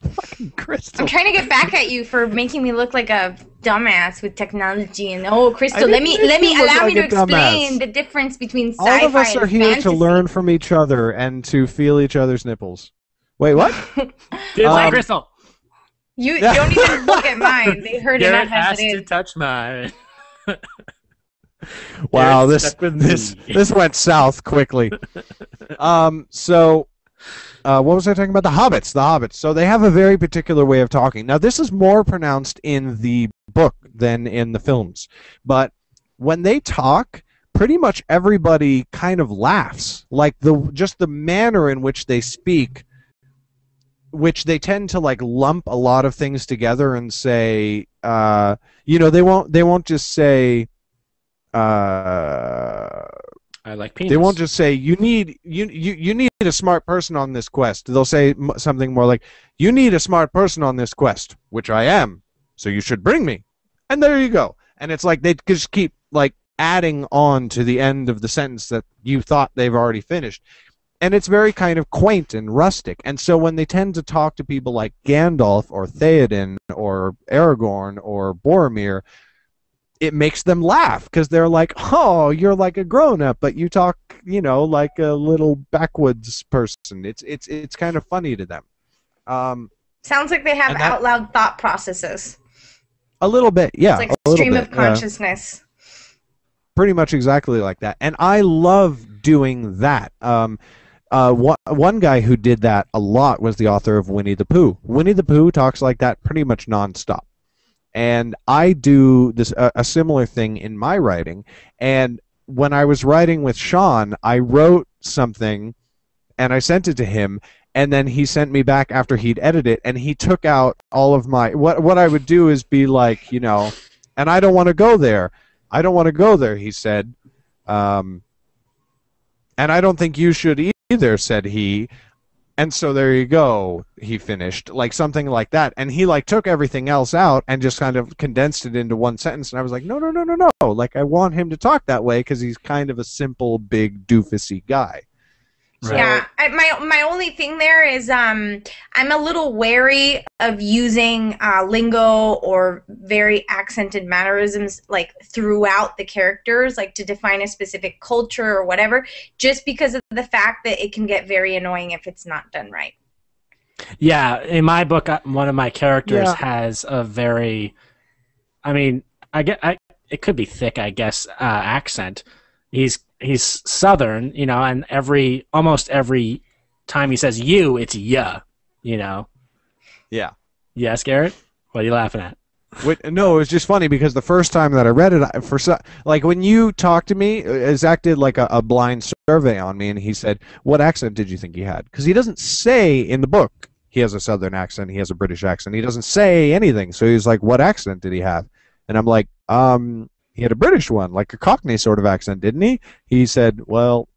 Fucking Cristal. I'm trying to get back at you for making me look like a dumbass with technology and Cristal. Let me allow me to explain the difference between sci-fi and all of us are here fantasy. to learn from each other and to feel each other's nipples. Wait, what? Cristal. You don't even look at mine. They heard Garrett it as has it to is. touch mine. Wow, this went south quickly. What was I talking about? The hobbits. So they have a very particular way of talking. Now, this is more pronounced in the book than in the films. But when they talk, pretty much everybody kind of laughs. Like just the manner in which they speak, which they tend to like lump a lot of things together and say, they won't just say, I like penis. They won't just say you need a smart person on this quest. They'll say something more like, "You need a smart person on this quest, which I am. So you should bring me." And there you go. And it's like they just keep like adding on to the end of the sentence that you thought they've already finished. And it's very kind of quaint and rustic. And so when they tend to talk to people like Gandalf or Theoden or Aragorn or Boromir, it makes them laugh because they're like, oh, you're like a grown-up, but you talk, you know, like a little backwoods person. It's kind of funny to them. Sounds like they have out loud thought processes. A little bit, yeah. It's like stream of consciousness. Pretty much exactly like that. And I love doing that. One guy who did that a lot was the author of Winnie the Pooh. Winnie the Pooh talks like that pretty much nonstop. And I do this a similar thing in my writing. And when I was writing with Sean, I wrote something and I sent it to him, and then he sent me back after he'd edited it, and he took out all of my what I would do is be like, you know, and I don't want to go there. I don't want to go there, he said. And I don't think you should either, said he. And so there you go, he finished, like something like that. And he like took everything else out and just kind of condensed it into one sentence. And I was like, no. Like, I want him to talk that way because he's kind of a simple, big, doofusy guy. So, yeah, my only thing there is I'm a little wary of using lingo or very accented mannerisms like throughout the characters, like to define a specific culture or whatever, just because of the fact that it can get very annoying if it's not done right. Yeah, in my book, one of my characters has a very, I mean, it could be thick, I guess, accent. He's Southern, you know, and almost every time he says you, it's ya, you know. Yeah. Yes, Garrett? What are you laughing at? No, it was just funny because the first time that I read it, like when you talked to me, Zach did like a blind survey on me, and he said, what accent did you think he had? Because he doesn't say in the book he has a Southern accent, he has a British accent. He doesn't say anything. So he's like, what accent did he have? And I'm like, he had a British one, like a Cockney sort of accent, didn't he? He said, well,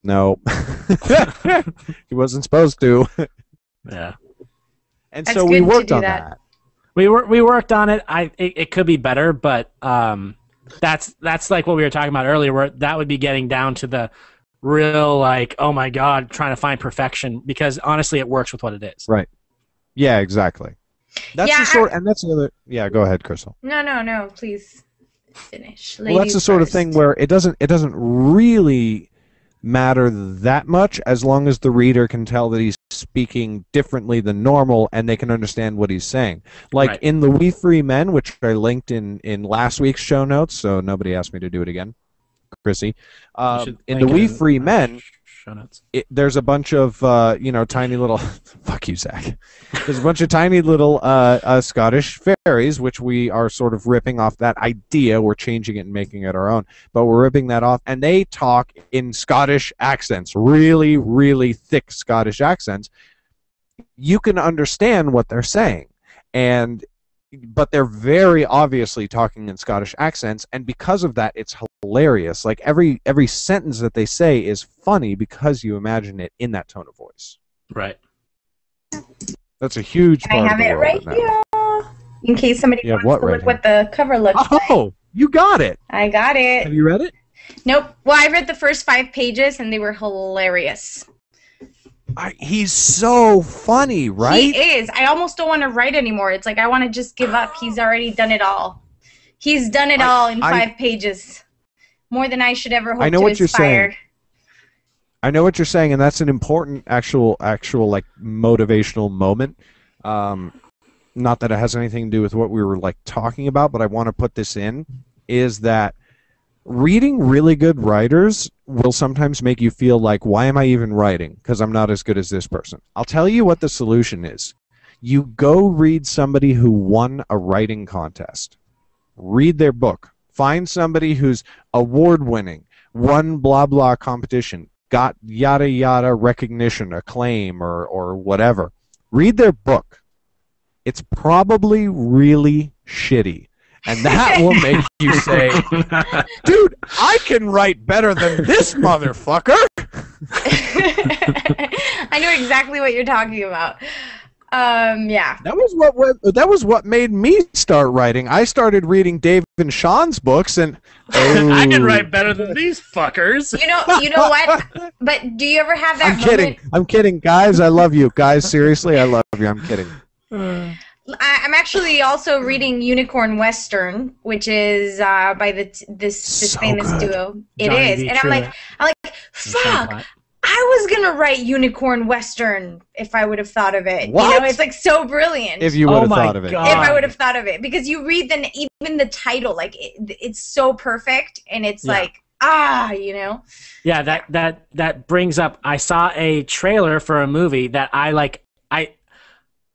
no. He wasn't supposed to. Yeah. And so we worked on that. We worked on it. It could be better, but that's like what we were talking about earlier, where that would be getting down to the real, like, oh my God, trying to find perfection, because honestly it works with what it is. Right. Yeah, exactly. That's the sort, and that's the other. Yeah, go ahead, Cristal. No, please finish. Well, that's the sort of thing where it doesn't really matter that much as long as the reader can tell that he's speaking differently than normal and they can understand what he's saying. Like in the We Free Men, which I linked in last week's show notes, so nobody asked me to do it again, Chrissy. In the We Free Men, there's a bunch of tiny little fuck you, Zach. There's a bunch of tiny little Scottish fairies, which we are sort of ripping off that idea. We're changing it and making it our own, but we're ripping that off, and they talk in Scottish accents, really, really thick Scottish accents. You can understand what they're saying, but they're very obviously talking in Scottish accents, and because of that, it's hilarious. Like every sentence that they say is funny because you imagine it in that tone of voice. Right. That's a huge part of the world. I have it right here, in case somebody wants to look what the cover looks like. Oh, you got it. I got it. Have you read it? Nope. Well, I read the first 5 pages, and they were hilarious. He's so funny, right? He is. I almost don't want to write anymore. It's like I want to just give up. He's already done it all. He's done it all in 5 pages. More than I should ever hope to aspire. I know what you're saying, and that's an important actual like motivational moment. Not that it has anything to do with what we were like talking about, but I want to put this in, is that reading really good writers will sometimes make you feel like, why am I even writing? Because I'm not as good as this person. I'll tell you what the solution is. You go read somebody who won a writing contest. Read their book. Find somebody who's award-winning, won blah blah competition, got yada yada recognition, acclaim, or whatever. Read their book. It's probably really shitty. And that will make you say, dude, I can write better than this motherfucker. I know exactly what you're talking about. Yeah. That was what made me start writing. I started reading Dave and Sean's books, and I can write better than these fuckers. You know what? But do you ever have that I'm kidding, guys. I love you. Guys, seriously, I love you. I'm kidding. I'm actually also reading Unicorn Western, which is by this famous duo. It is, and I'm like, fuck! I was gonna write Unicorn Western if I would have thought of it. What? You know, it's like so brilliant. If you would have thought of it. If I would have thought of it, because you read even the title, like it's so perfect, and it's like. You know. Yeah, that brings up. I saw a trailer for a movie that I like.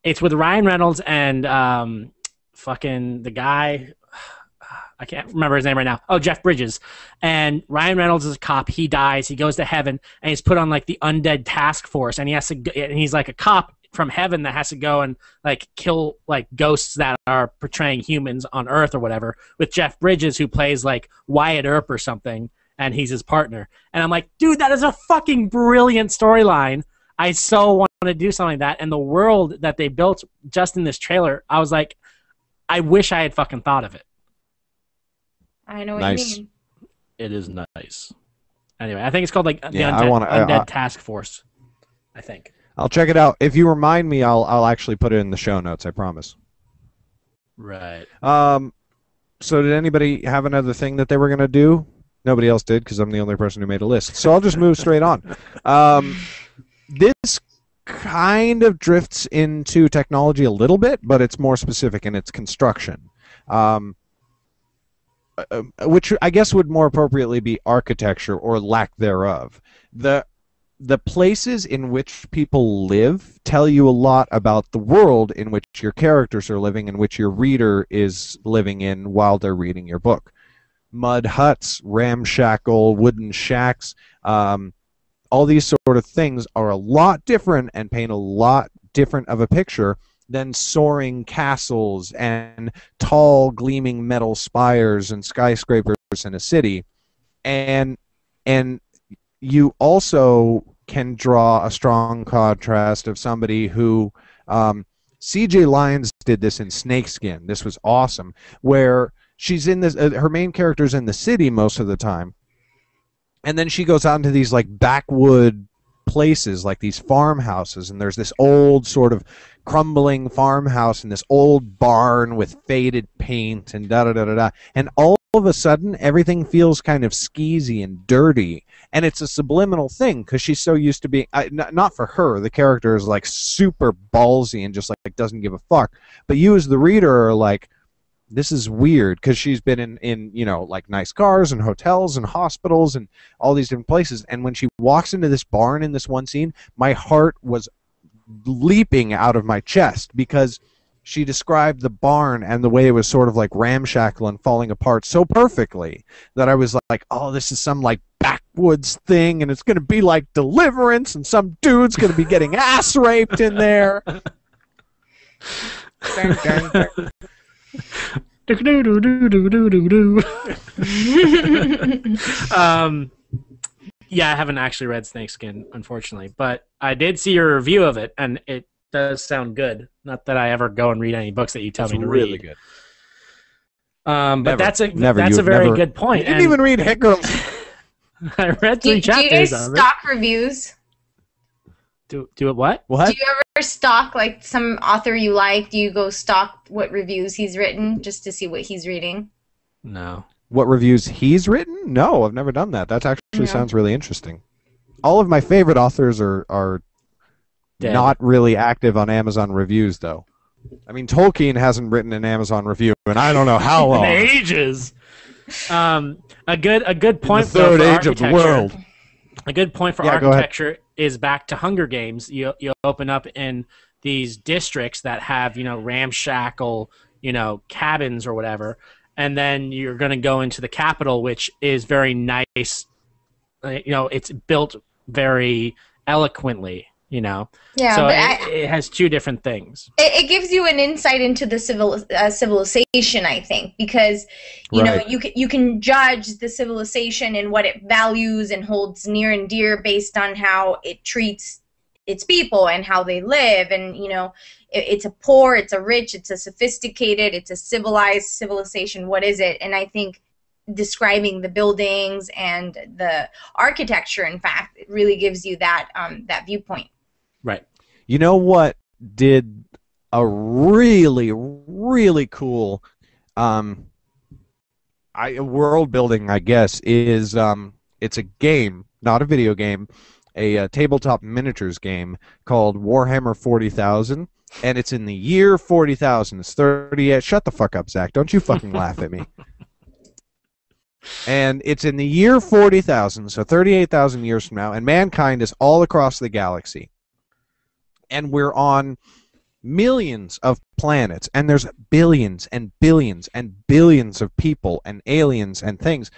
It's with Ryan Reynolds and fucking the guy. I can't remember his name right now. Oh, Jeff Bridges. And Ryan Reynolds is a cop. He dies. He goes to heaven, and he's put on like the undead task force. And he's like a cop from heaven that has to go and like kill like ghosts that are portraying humans on Earth or whatever. With Jeff Bridges, who plays like Wyatt Earp or something, and he's his partner. And I'm like, dude, that is a fucking brilliant storyline. I so want to do something like that. And the world that they built just in this trailer, I was like, I wish I had fucking thought of it. I know what you mean. It is nice. Anyway, I think it's called like the Undead Task Force. I think. I'll check it out. If you remind me, I'll actually put it in the show notes. I promise. Right. So did anybody have another thing that they were gonna do? Nobody else did because I'm the only person who made a list. So I'll just move straight on. This kind of drifts into technology a little bit, but it's more specific in its construction. Which I guess would more appropriately be architecture or lack thereof. The places in which people live tell you a lot about the world in which your characters are living and which your reader is living in while they're reading your book. Mud huts, ramshackle wooden shacks, all these sort of things are a lot different and paint a lot different of a picture than soaring castles and tall gleaming metal spires and skyscrapers in a city. And you also can draw a strong contrast of somebody who C.J. Lyons did this in Snakeskin. This was awesome, where she's in this her main character's in the city most of the time, and then she goes out into these like backwood places, like these farmhouses, and there's this old sort of crumbling farmhouse and this old barn with faded paint and da-da-da-da-da. And all of a sudden, everything feels kind of skeezy and dirty. And it's a subliminal thing because she's so used to being... not for her. The character is like super ballsy and just like doesn't give a fuck. But you as the reader are like, this is weird because she's been in you know, like nice cars and hotels and hospitals and all these different places. And when she walks into this barn in this one scene, my heart was leaping out of my chest because she described the barn and the way it was sort of like ramshackle and falling apart so perfectly that I was like, oh, this is some like backwoods thing and it's going to be like Deliverance and some dude's going to be getting ass raped in there. Yeah, I haven't actually read Snakeskin, unfortunately, but I did see your review of it, and it does sound good. Not that I ever go and read any books that you tell me to read. Really good. But that's a very good point. You didn't even read Hit Girls. I read 3 chapters. Do you guys stock reviews? Do it what? What? Do you ever stalk like some author you like? Do you go stalk what reviews he's written just to see what he's reading? No. What reviews he's written? No, I've never done that. That actually sounds really interesting. All of my favorite authors are not really active on Amazon reviews, though. I mean, Tolkien hasn't written an Amazon review, and I don't know how long. In ages. A good point in the third age of the world. A good point for architecture is back to Hunger Games. You open up in these districts that have, you know, ramshackle, you know, cabins or whatever, and then you're going to go into the capital, which is very nice. You know, it's built very eloquently, you know. Yeah, so it has two different things. It gives you an insight into the civilization, I think, because you know you can judge the civilization and what it values and holds near and dear based on how it treats its people and how they live, and you know, it's a poor, it's a rich, it's a sophisticated, it's a civilized civilization. What is it? And I think describing the buildings and the architecture. In fact, it really gives you that that viewpoint. Right. You know what did a really, really cool world building, I guess, is it's a game, not a video game, a tabletop miniatures game called Warhammer 40,000, and it's in the year 40,000. It's 38. Shut the fuck up, Zach. Don't you fucking laugh at me. And it's in the year 40,000, so 38,000 years from now, and mankind is all across the galaxy. And we're on millions of planets, and there's billions and billions and billions of people and aliens and things.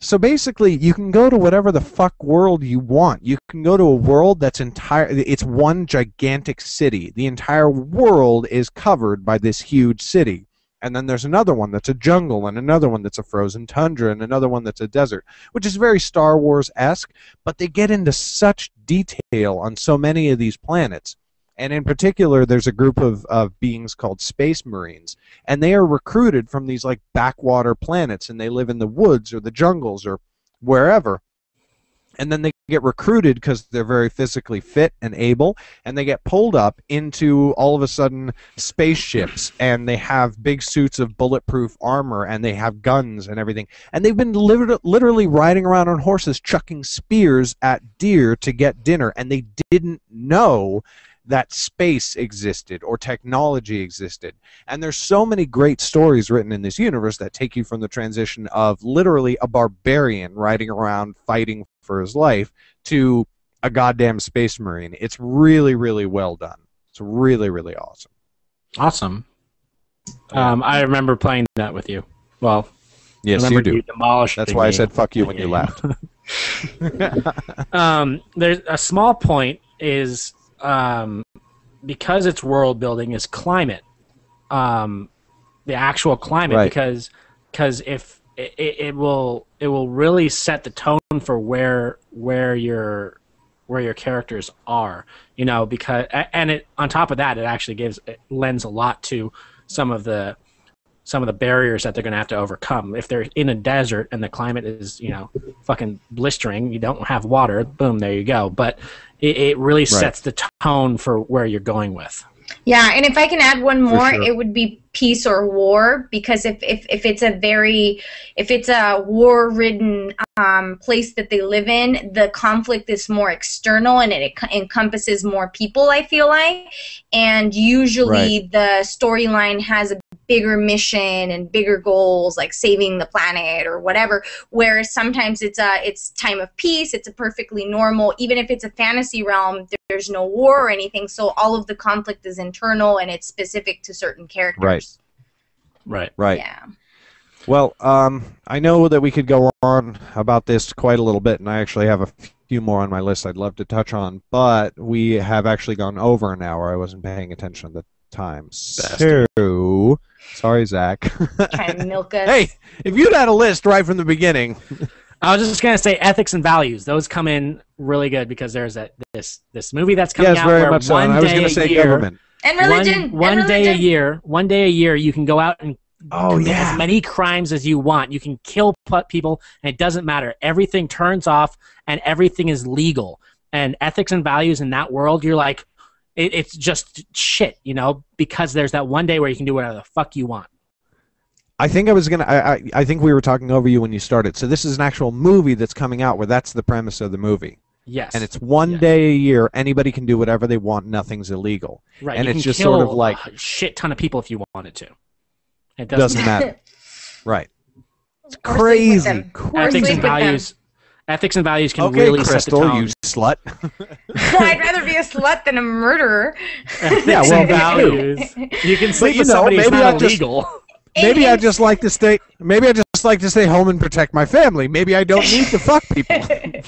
So basically, you can go to whatever the fuck world you want. You can go to a world that's it's one gigantic city. The entire world is covered by this huge city. And then there's another one that's a jungle, and another one that's a frozen tundra, and another one that's a desert, which is very Star Wars-esque, but they get into such detail on so many of these planets. And in particular, there's a group of beings called Space Marines, and they are recruited from these like backwater planets, and they live in the woods or the jungles or wherever. And then they get recruited because they're very physically fit and able, and they get pulled up into, all of a sudden, spaceships, and they have big suits of bulletproof armor, and they have guns and everything. And they've been literally riding around on horses chucking spears at deer to get dinner, and they didn't know that space existed or technology existed. And there's so many great stories written in this universe that take you from the transition of literally a barbarian riding around fighting for his life to a goddamn space marine. It's really, really well done. It's really, really awesome. Awesome. I remember playing that with you. Well, yes, you do. That's why I said fuck you when you laughed. There's a small point is because it's world building is climate, the actual climate, right. because if it will really set the tone for where your characters are, you know, because and on top of that, it lends a lot to some of the barriers that they're going to have to overcome. If they're in a desert and the climate is, you know, fucking blistering, you don't have water, boom, there you go. But it really sets the tone for where you're going with. Yeah, and if I can add one more, sure. It would be peace or war, because if it's a war-ridden place that they live in, the conflict is more external and it encompasses more people, I feel like, and usually the storyline has a bigger mission and bigger goals, like saving the planet or whatever, whereas sometimes it's time of peace, it's a perfectly normal, even if it's a fantasy realm, there's no war or anything, so all of the conflict is internal and it's specific to certain characters. Right. Yeah. Well, I know that we could go on about this quite a little bit, and I actually have a few more on my list I'd love to touch on, but we have actually gone over an hour. I wasn't paying attention at the time. So, sorry, Zach. Trying to milk us. Hey, if you'd had a list right from the beginning. I was just going to say ethics and values. Those come in really good because there's this movie that's coming out very where much so. one I was day going to say year, government. And religion. One day a year, you can go out and commit yeah. as many crimes as you want. You can kill people, and it doesn't matter. Everything turns off, and everything is legal. And ethics and values in that world, you're like, it's just shit, you know, because there's that one day where you can do whatever the fuck you want. I think I think we were talking over you when you started. So this is an actual movie that's coming out where that's the premise of the movie. Yes. And it's one day a year. Anybody can do whatever they want. Nothing's illegal. Right. And you it's can just kill sort of like a shit ton of people if you wanted to. It doesn't matter. Right. It's Or crazy. sleep with them. Ethics and values can okay, really set the Cristal, tone. you slut. I'd rather be a slut than a murderer. Yeah, well, values. You can sleep with somebody who's not illegal. Maybe I just like to stay. Maybe I just like to stay home and protect my family. Maybe I don't need to fuck people. In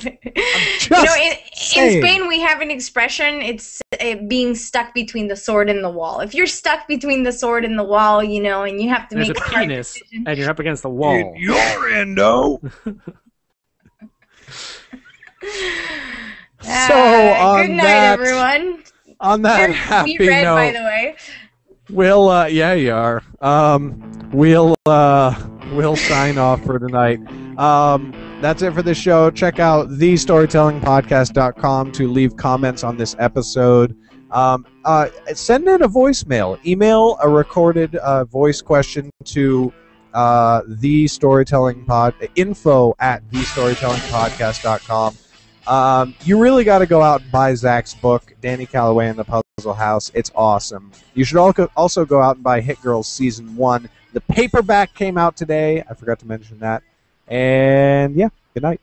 Spain we have an expression. It's being stuck between the sword and the wall. If you're stuck between the sword and the wall, you know, and you have to There's make a penis, and you're up against the wall. Your endo. So on good night, that, everyone. On that happy we read, note, by the way. We'll, yeah, you are. we'll sign off for tonight. That's it for this show. Check out thestorytellingpodcast.com to leave comments on this episode. Send in a voicemail. Email a recorded voice question to info@thestorytellingpodcast.com. You really got to go out and buy Zach's book, Danny Calloway and the Puzzle House. It's awesome. You should also go out and buy Hit Girls Season 1. The paperback came out today. I forgot to mention that. And yeah, good night.